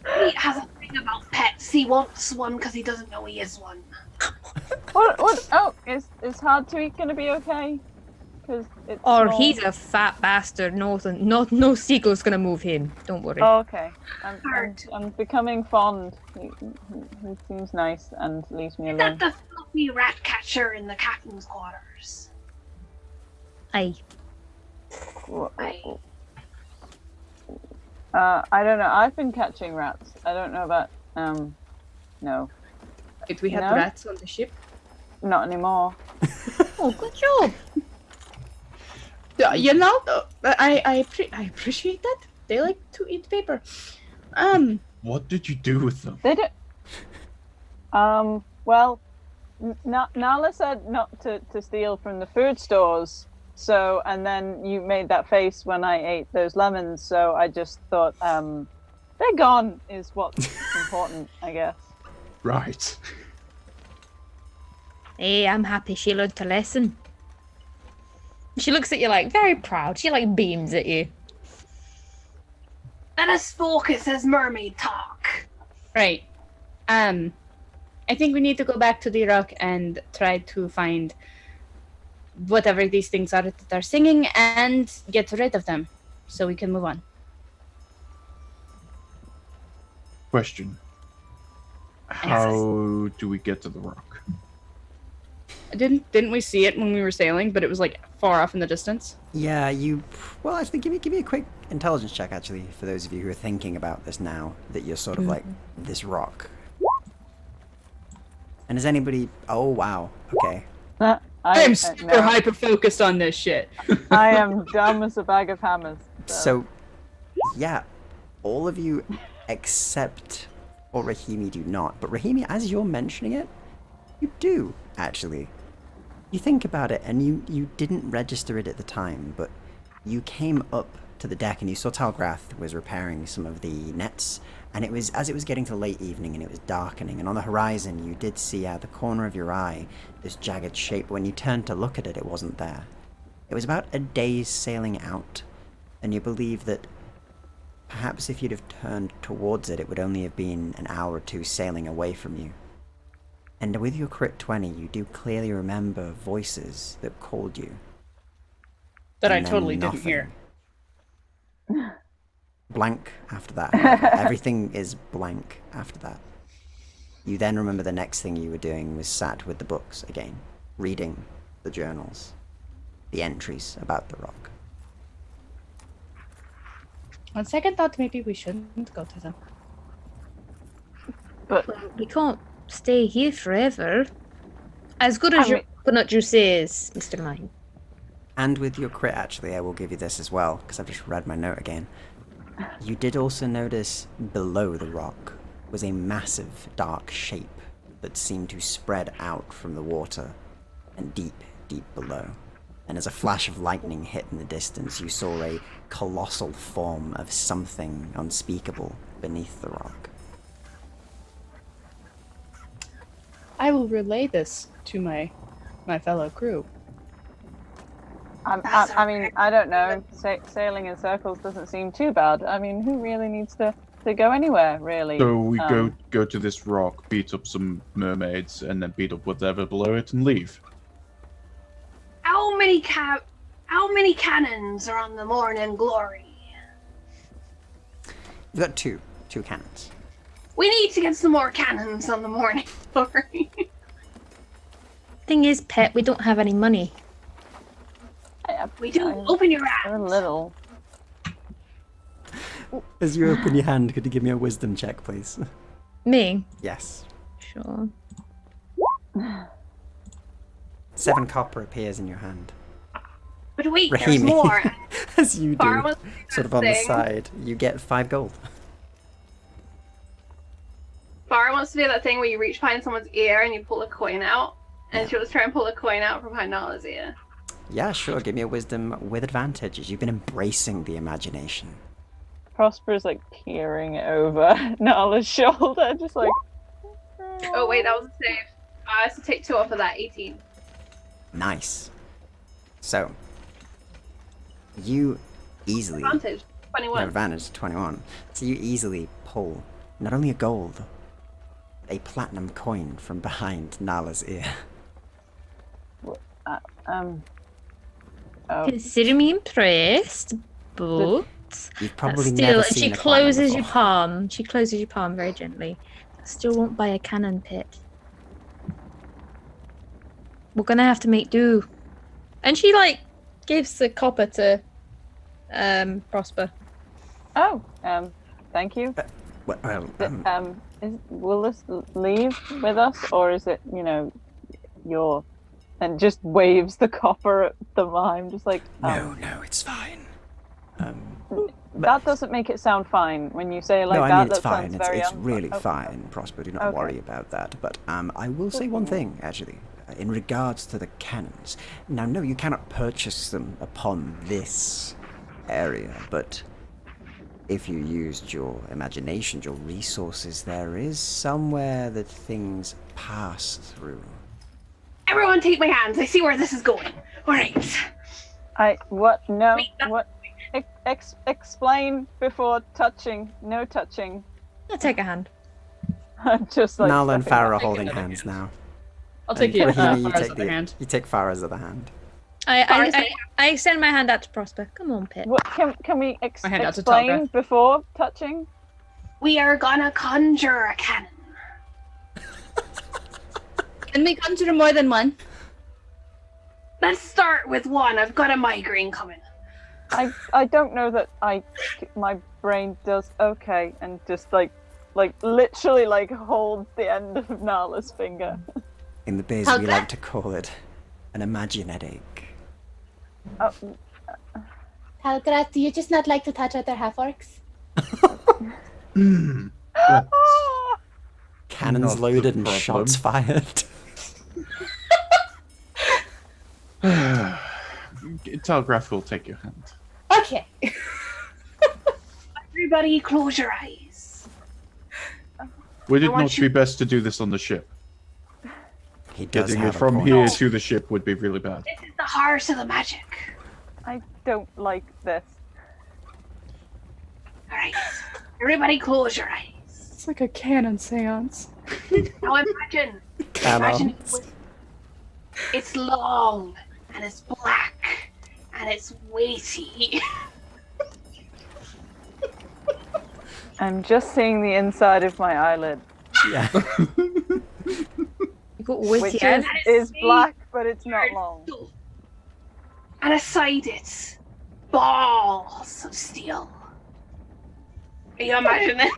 Pete has a thing about pets. He wants one because he doesn't know he is one. What? Oh, is Hardtweet gonna be okay? Because it's Or small. he's a fat bastard. No seagull's gonna move him. Don't worry. Oh, okay. Hard. I'm becoming fond. He seems nice and leaves me Is alone. that the fluffy rat catcher in the captain's quarters? Aye. I don't know. I've been catching rats. I don't know about no, Wait, we had No? rats on the ship? not anymore. Oh, good job. You know, I appreciate that. They like to eat paper. What did you do with them? They don't. Well, Nala said not to steal from the food stores. So, and then you made that face when I ate those lemons. So I just thought, they're gone is what's important, I guess. Right. Hey, I'm happy she learned a lesson. She looks at you like very proud. She like beams at you. Let us focus as mermaid talk. Right. I think we need to go back to the rock and try to find whatever these things are that are singing and get rid of them so we can move on. Question. How do we get to the rock? Didn't we see it when we were sailing? But it was like far off in the distance. Yeah, you. Well, actually, give me a quick intelligence check. Actually, for those of you who are thinking about this now, that you're sort of like this rock. And is anybody? Oh wow. Okay. I am super hyper focused on this shit. I am dumb as a bag of hammers. So, yeah, all of you except for Rahimi do not. But Rahimi, as you're mentioning it, you do actually. You think about it, and you didn't register it at the time, but you came up to the deck and you saw Talgrath was repairing some of the nets, and it was as it was getting to late evening and it was darkening, and on the horizon you did see out the corner of your eye this jagged shape. When you turned to look at it, it wasn't there. It was about a day's sailing out, and you believe that perhaps if you'd have turned towards it, it would only have been an hour or two sailing away from you. And with your crit 20, you do clearly remember voices that called you. That I And then totally didn't nothing. hear. Blank after that. However. Everything is blank after that. You then remember the next thing you were doing was sat with the books again, reading the journals, the entries about the rock. On second thought, maybe we shouldn't go to them. But We can't stay here forever. As good as your coconut juice is, Mr. Mine. And with your crit, actually, I will give you this as well, because I've just read my note again. You did also notice below the rock was a massive dark shape that seemed to spread out from the water and deep, deep below. And as a flash of lightning hit in the distance, you saw a colossal form of something unspeakable beneath the rock. I will relay this to my fellow crew. I mean, I don't know. Sailing in circles doesn't seem too bad. I mean, who really needs to go anywhere, really? So we go to this rock, beat up some mermaids, and then beat up whatever below it and leave. How many cannons are on the Morning Glory? You've got two cannons. We need to get some more cannons on the Morning Glory. Thing is, Pet, we don't have any money. We do. Open your A eyes. little. As you open your hand, could you give me a wisdom check, please? Me? Yes. Sure. 7 copper appears in your hand. But wait, there's Rahimi, more. as you do, Farah wants to do sort of that on the thing. side, you get 5 gold. Farah wants to do that thing where you reach behind someone's ear and you pull a coin out. And she'll just try and pull a coin out from behind Nala's ear. Yeah, sure, give me a wisdom with advantages. You've been embracing the imagination. Prosper's like peering over Nala's shoulder, just like. Oh wait, that was a save. I have to take 2 off of that. 18. Nice. So, you easily... Advantage. You 21. have advantage, 21. So you easily pull not only a gold, but a platinum coin from behind Nala's ear. Oh. Consider me impressed, but You've probably still, never and seen she a platinum closes your before. palm. She closes your palm very gently. I still won't buy a cannon pit. We're gonna have to make do. And she gives the copper to Prosper. Oh, thank you. Well, Will this leave with us, or is it, your... And just waves the copper at the mime, just like... no, it's fine. That doesn't make it sound fine when you say it like no, that. I mean, it's that fine. sounds very It's unfun. really Oh, fine, Prosper. Do not Okay. worry about that. But I will say one thing, actually. In regards to the cannons. Now, no, you cannot purchase them upon this area, but if you used your imagination, your resources, there is somewhere that things pass through. Everyone take my hands. I see where this is going. Alright. What? No. Wait, that- What? Explain before touching. No touching. I'll take a hand. Just like... Nala and stepping Farah are back. holding hands now. I'll take And it. Rahimi, Farah's other hand. you take Farah's other hand. I extend my hand out to Prosper. Come on, Pit. What, can we My hand out to explain Talgrath. before touching? We are gonna conjure a cannon. Can we consider more than one? Let's start with one. I've got a migraine coming. I don't know that my brain does okay, and just like literally like holds the end of Nala's finger. In the biz, How's we that? like to call it an imaginetic. Oh, Talgrath, do you just not like to touch other half-orcs? Cannons Not the loaded and problem. shots fired. Talgrath will take your hand. Okay. Everybody, close your eyes. Would it want not you- be best to do this on the ship? He does Getting have it a from point. here to the ship would be really bad. This is the heart of the magic. I don't like this. All right, everybody, close your eyes. It's like a canon seance. Now imagine Cannons. it's long and it's black and it's weighty. I'm just seeing the inside of my eyelid, Yeah. You got which witty is black, but it's not long. And aside it, balls of steel. Can you imagine it?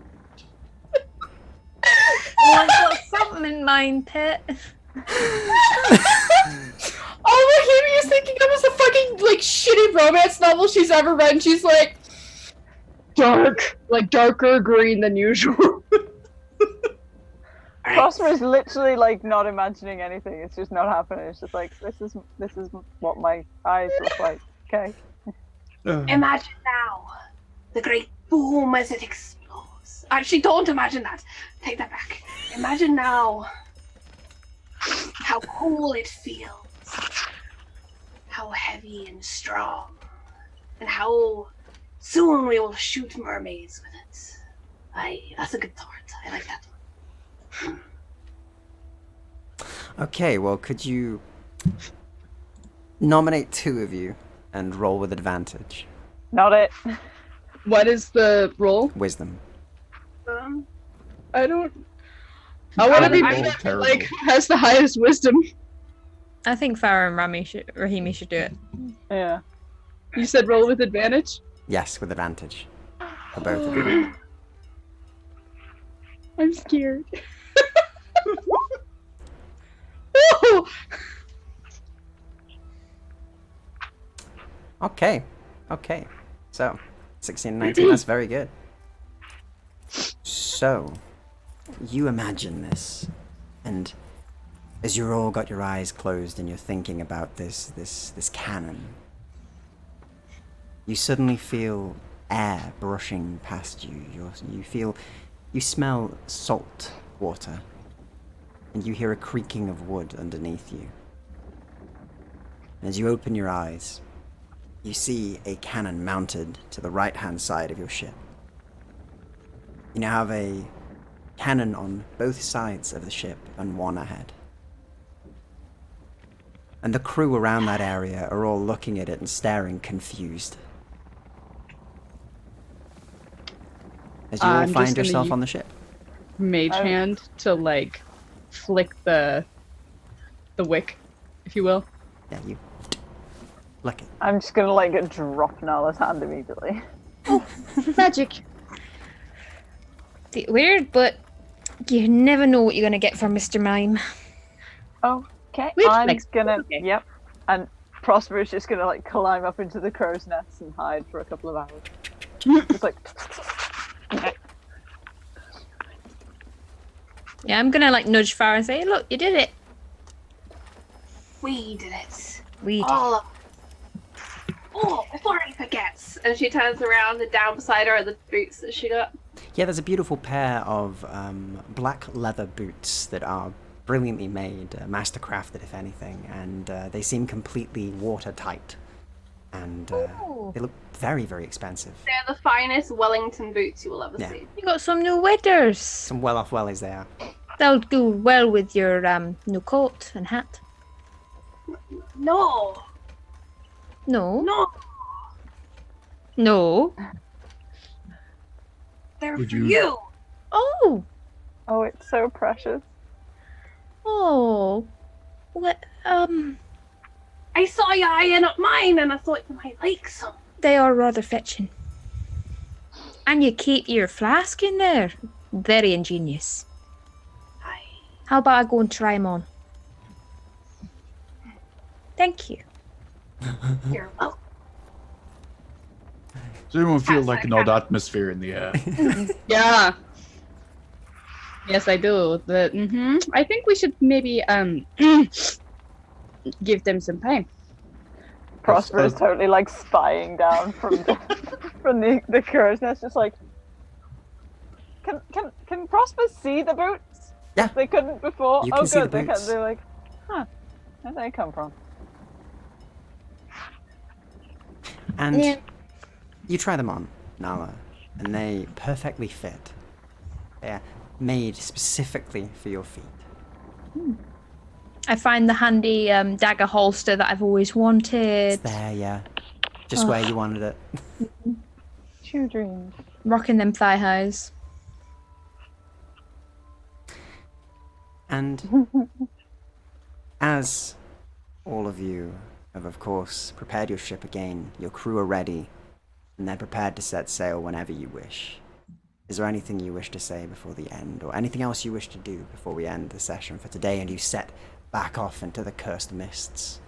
Oh, I've got something in mind, Pet. All Rahimi is thinking of is the fucking like shitty romance novel she's ever read. And she's like dark, like darker green than usual. All right. Prosper is literally like not imagining anything. It's just not happening. It's just like this is what my eyes look like. Okay. Imagine now the great boom as it explodes. Actually, don't imagine that. Take that back. Imagine now how cool it feels, how heavy and strong, and how soon we will shoot mermaids with it. That's a good thought. I like that one. Okay, well, could you nominate two of you and roll with advantage? Not it. What is the roll? Wisdom. I don't. I want to be Roll better, terrible. like who has the highest wisdom. I think Farah and Rahimi should do it. Yeah. You said roll with advantage. Yes, with advantage. For both of you. I'm scared. Woo! Okay. So, 16 and 19, that's very good. So, you imagine this, and as you're all got your eyes closed and you're thinking about this cannon, you suddenly feel air brushing past you. You smell salt water, and you hear a creaking of wood underneath you. And as you open your eyes, you see a cannon mounted to the right-hand side of your ship. You now have a cannon on both sides of the ship and one ahead. And the crew around that area are all looking at it and staring confused. As you all I'm just find gonna yourself u- on the ship. Mage Oh. hand to like flick the wick, if you will. Yeah, you lick it. I'm just gonna like drop Nala's hand immediately. Magic. Weird, but you never know what you're gonna get from Mr. Mime. Okay. Which I'm makes- gonna. okay. Yep. And Prosper is just gonna like climb up into the crow's nest and hide for a couple of hours. Just like. Yeah, I'm gonna like nudge Farah and say, "Look, you did it. We did it. We did." All of Oh, before he forgets. And she turns around and down beside her are the boots that she got. Yeah, there's a beautiful pair of black leather boots that are brilliantly made, mastercrafted if anything, and they seem completely watertight. And they look very, very expensive. They're the finest Wellington boots you will ever Yeah. see. You got some new waders. Some well-off wellies they are. They'll go well with your new coat and hat. No, No, no, no. they're Would for you- you. Oh, Oh, it's so precious. oh. What? I saw you eyeing up mine and I thought you might like some. They are rather fetching. And you keep your flask in there. Very ingenious. Aye. How about I go and try them on? Thank you. You're welcome. Does anyone feel That's like an like odd atmosphere in the air? Yeah. Yes, I do. I think we should maybe give them some time. Prosper is totally like spying down from the from the crow's nest, just like, can Prosper see the boots? Yeah. They couldn't before. You Oh, can see good. the boots. They're like, huh? Where'd they come from? And Yeah. you try them on, Nala, and they perfectly fit. They're made specifically for your feet. I find the handy dagger holster that I've always wanted. It's there, yeah. Just where you wanted it. True dreams. Rocking them thigh highs. And as all of you have, of course, prepared your ship again, your crew are ready, and they're prepared to set sail whenever you wish. Is there anything you wish to say before the end, or anything else you wish to do before we end the session for today and you set back off into the cursed mists?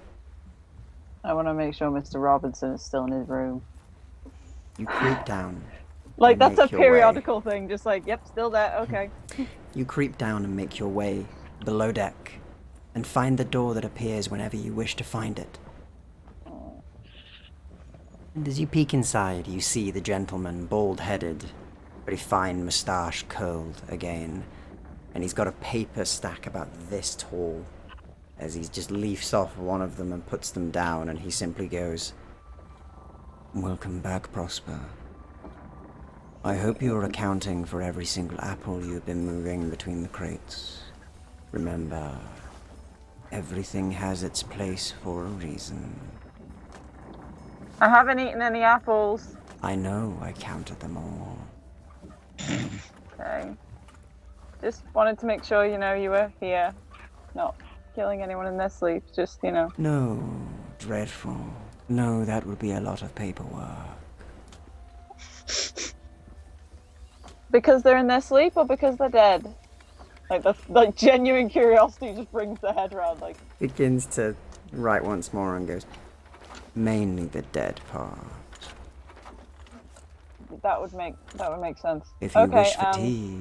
I want to make sure Mr. Robinson is still in his room. You creep down. Like, and that's a make your way. periodical thing, just like, yep, still there, okay. You creep down and make your way below deck, and find the door that appears whenever you wish to find it. And as you peek inside, you see the gentleman, bald-headed, very fine moustache curled again, and he's got a paper stack about this tall, as he just leafs off one of them and puts them down, and he simply goes, "Welcome back, Prosper. I hope you're accounting for every single apple you've been moving between the crates. Remember, everything has its place for a reason." I haven't eaten any apples. I know, I counted them all. Okay. Just wanted to make sure, you were here. Not killing anyone in their sleep, just, No, dreadful. No, that would be a lot of paperwork. Because they're in their sleep or because they're dead? Like genuine curiosity just brings the head around, like... Begins to write once more and goes, "Mainly the dead part. That would make sense. If you okay, wish for tea,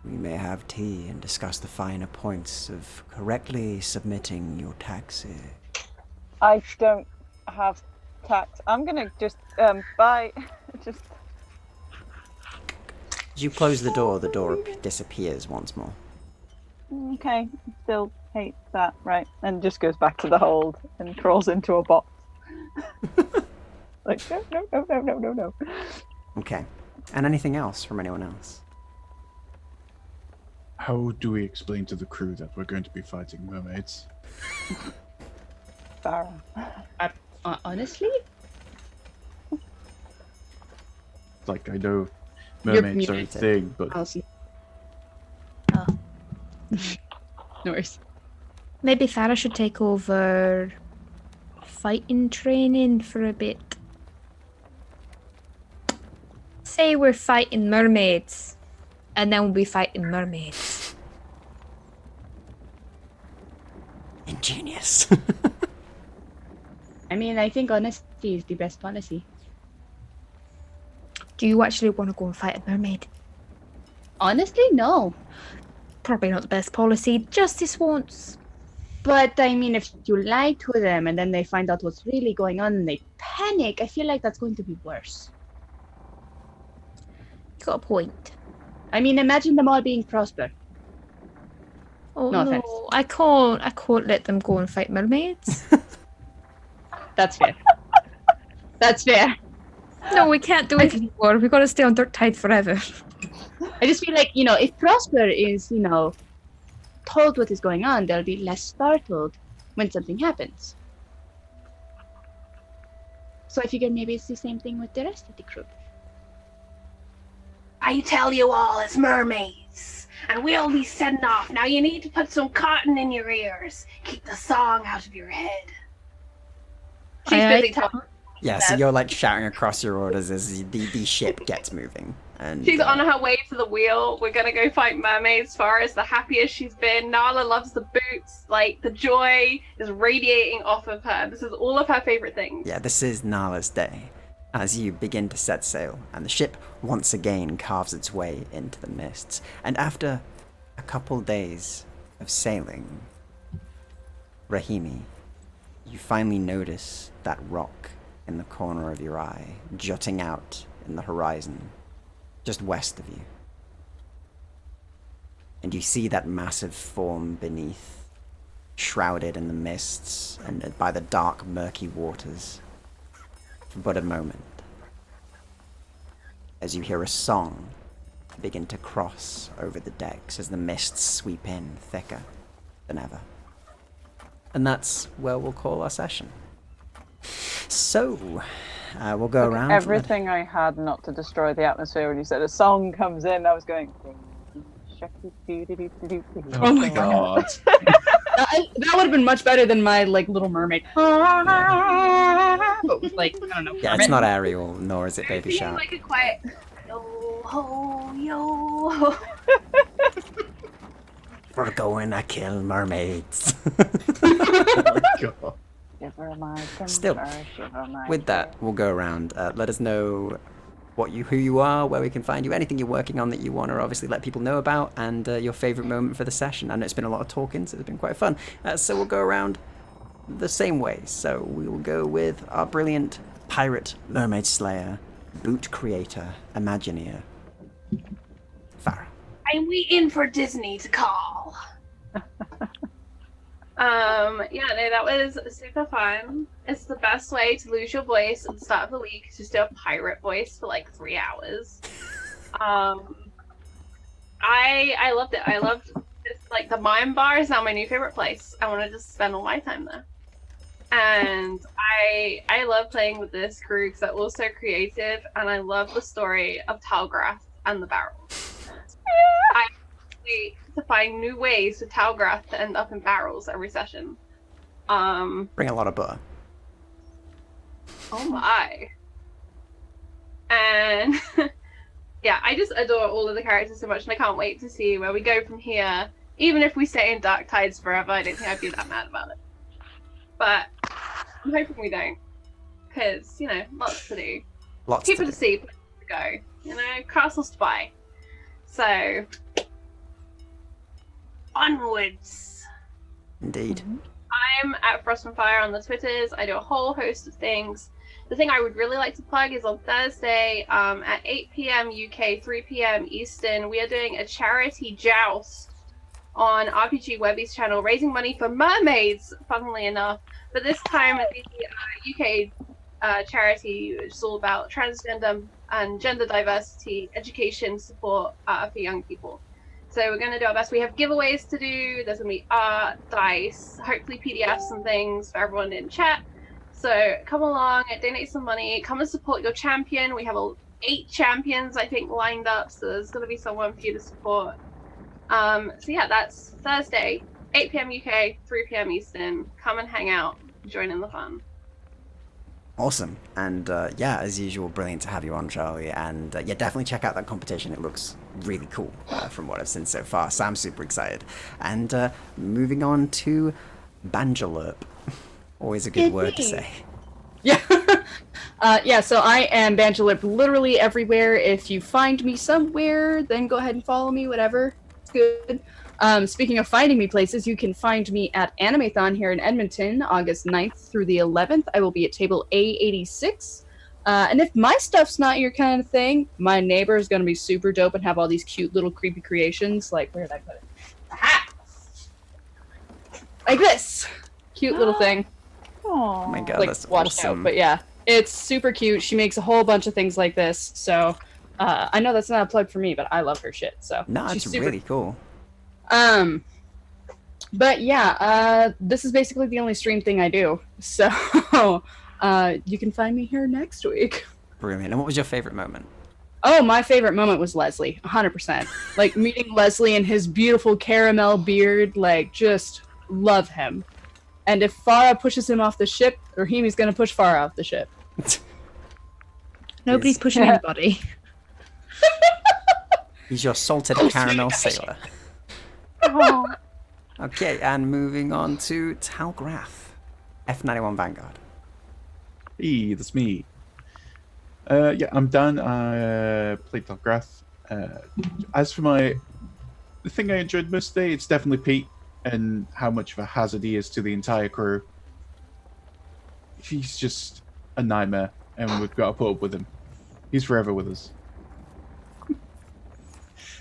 we may have tea and discuss the finer points of correctly submitting your taxes." I don't have tax. I'm gonna just, bye. Just... As you close the door disappears once more. Okay, still hate that, right. And just goes back to the hold and crawls into a box. Like, no. Okay. And anything else from anyone else? How do we explain to the crew that we're going to be fighting mermaids? Farah. Honestly? Like, I know mermaids are a muted. thing, but I'll see. Oh. No worries. Maybe Farah should take over fighting training for a bit. Say we're fighting mermaids, and then we'll be fighting mermaids. Ingenious. I mean, I think honesty is the best policy. Do you actually want to go and fight a mermaid? Honestly, no. Probably not the best policy. Justice once. But I mean, if you lie to them and then they find out what's really going on and they panic, I feel like that's going to be worse. You got a point. I mean, imagine them all being Prosper. Oh No no, offense. I can't let them go and fight mermaids. That's fair. That's fair. No, we can't do it anymore. We've got to stay on Dark Tide forever. I just feel like, if Prosper is, told what is going on, they'll be less startled when something happens. So I figure maybe it's the same thing with the rest of the crew. I tell you all, it's mermaids. And we'll be setting off. Now you need to put some cotton in your ears. Keep the song out of your head. She's Aye, busy talking. Yeah, so you're like shouting across your orders as the ship gets moving. And She's on her way to the wheel. We're gonna go fight mermaids. Farah's the happiest she's been. Nala loves the boots. Like, the joy is radiating off of her. This is all of her favorite things. Yeah, this is Nala's day. As you begin to set sail, and the ship once again carves its way into the mists. And after a couple days of sailing, Rahimi, you finally notice that rock in the corner of your eye, jutting out in the horizon, just west of you. And you see that massive form beneath, shrouded in the mists and by the dark, murky waters, for but a moment, as you hear a song begin to cross over the decks as the mists sweep in thicker than ever. And that's where we'll call our session. So, we'll go around. Everything I had not to destroy the atmosphere when you said a song comes in, I was going. Oh my god. That would have been much better than my like Little Mermaid. But with like, I don't know. Yeah, it's not Ariel, nor is it Baby Shark. Like a quiet yo ho yo. We're going to kill mermaids. Oh my god. Still, with that, we'll go around. Let us know who you are, where we can find you, anything you're working on that you want to obviously let people know about, and your favorite moment for the session. I know it's been a lot of talking, so it's been quite fun. So we'll go around the same way. So we will go with our brilliant pirate, mermaid slayer, boot creator, imagineer, Farah. I'm waiting for Disney to call. Yeah, no, that was super fun. It's the best way to lose your voice at the start of the week, to just do a pirate voice for like 3 hours. I loved it. I loved it. Like, the Mime Bar is now my new favorite place. I want to just spend all my time there. And I love playing with this crew because they're also creative, and I love the story of Talgrath and the barrels. I wait to find new ways for Talgrath to end up in barrels every session. Bring a lot of butter. Oh my. And yeah, I just adore all of the characters so much, and I can't wait to see where we go from here. Even if we stay in Dark Tides forever, I don't think I'd be that mad about it. But I'm hoping we don't, because, you know, lots to do. Lots People to to see, places to go, you know, castles to buy. So, onwards. Indeed. I'm at FrostFrmFire on the Twitters. I do a whole host of things. The thing I would really like to plug is on Thursday at 8 p.m. UK, 3 p.m. Eastern, we are doing a charity joust on RPG Webby's channel, raising money for mermaids, funnily enough. But this time the UK charity, which is all about transgender and gender diversity education support for young people. So we're going to do our best. We have giveaways to do. There's going to be art, dice, hopefully PDFs and things for everyone in chat. So come along, donate some money, come and support your champion. We have 8 champions, I think, lined up. So there's going to be someone for you to support. So yeah, that's Thursday, 8 p.m. UK, 3 p.m. Eastern. Come and hang out, join in the fun. Awesome. And yeah, as usual, brilliant to have you on, Charlie. And yeah, definitely check out that competition. It looks really cool from what I've seen so far. So I'm super excited. And moving on to Banjalerp. Always a good word to say. Yeah. Yeah, so I am Banjalerp literally everywhere. If you find me somewhere, then go ahead and follow me, whatever. It's good. Speaking of finding me places, you can find me at Animathon here in Edmonton, August 9th through the 11th. I will be at table A86. And if my stuff's not your kind of thing, my neighbor is going to be super dope and have all these cute little creepy creations. Like, where did I put it? Aha! Like this. Cute little thing. Oh my god, Like, that's washed awesome. out, but yeah. It's super cute. She makes a whole bunch of things like this. So, I know that's not a plug for me, but I love her shit. So No, it's she's super really cool. But yeah, this is basically the only stream thing I do. So, you can find me here next week. Brilliant. And what was your favorite moment? Oh, my favorite moment was Leslie, 100%. Like, meeting Leslie and his beautiful caramel beard, like, just love him. And if Farah pushes him off the ship, Rahimi's going to push Farah off the ship. Nobody's pushing anybody. He's your salted caramel sailor. Oh. Okay, and moving on to Talgrath, F91 Vanguard. Hey, that's me. Yeah, I'm done. I played Talgrath. As for the thing I enjoyed most today, it's definitely Pete and how much of a hazard he is to the entire crew. He's just a nightmare, and we've got to put up with him. He's forever with us.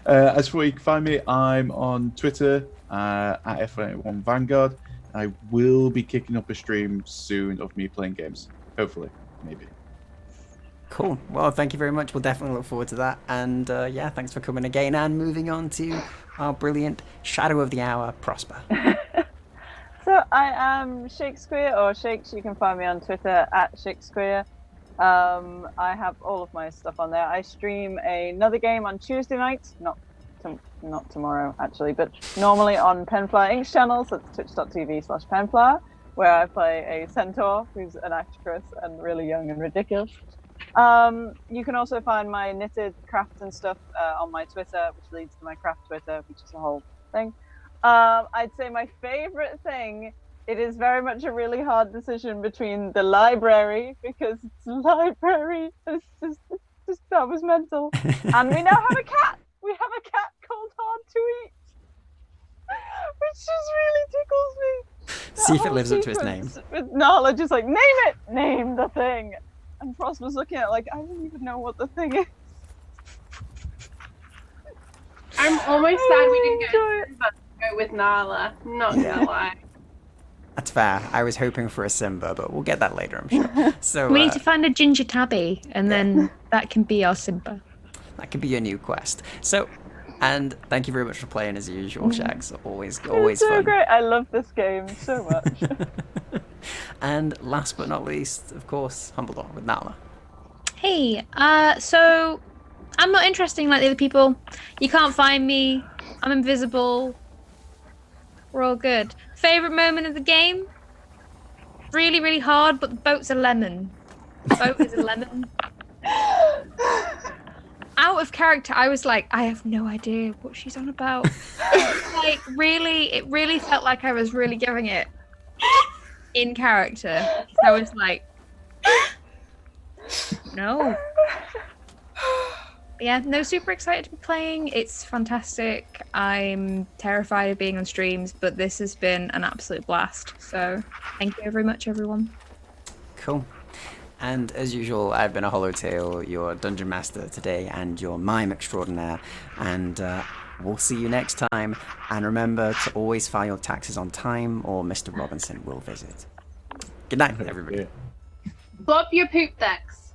As for where you can find me, I'm on Twitter at F91 Vanguard. I will be kicking up a stream soon of me playing games. Hopefully, maybe. Cool. Well, thank you very much. We'll definitely look forward to that. And yeah, thanks for coming again. And moving on to our brilliant Shadow of the Hour, Prosper. So I am Shaksqueer, or Shakes. You can find me on Twitter at Shaksqueer. I have all of my stuff on there. I stream another game on Tuesday night, not tomorrow actually, but normally on Penflower Inc.'s channel, so it's twitch.tv/Penflower, where I play a centaur who's an actress and really young and ridiculous. You can also find my knitted craft and stuff on my Twitter, which leads to my craft Twitter, which is a whole thing. I'd say my favorite thing, it is very much a really hard decision between the library, because it's a library, it's just that was mental. And we now have a cat. We have a cat called Hard to Eat, which just really tickles me. See if it lives up to its name. With Nala just like, name it! Name the thing! And Frost was looking at it like, I don't even know what the thing is. I'm almost sad we didn't get to go with Nala. Not gonna lie. That's fair. I was hoping for a Simba, but we'll get that later, I'm sure. So We need to find a ginger tabby, and then that can be our Simba. that could be your new quest. So, and thank you very much for playing as usual, Shags. Always It's so fun. great. I love this game so much. And last but not least, of course, Humbledore with Nala. Hey, so I'm not interesting like the other people. You can't find me. I'm invisible. We're all good. Favorite moment of the game? Really, really hard, but the boat's a lemon. The boat is a lemon. Out of character, I was like, I have no idea what she's on about. Like, really, it really felt like I was really giving it in character. I was like, no. But yeah, no, super excited to be playing. It's fantastic. I'm terrified of being on streams, but this has been an absolute blast. So thank you very much, everyone. Cool. And as usual, I've been a Hollowtail, your Dungeon Master today, and your Mime Extraordinaire. And we'll see you next time. And remember to always file your taxes on time, or Mr. Robinson will visit. Good night, everybody. Blow up your poop decks.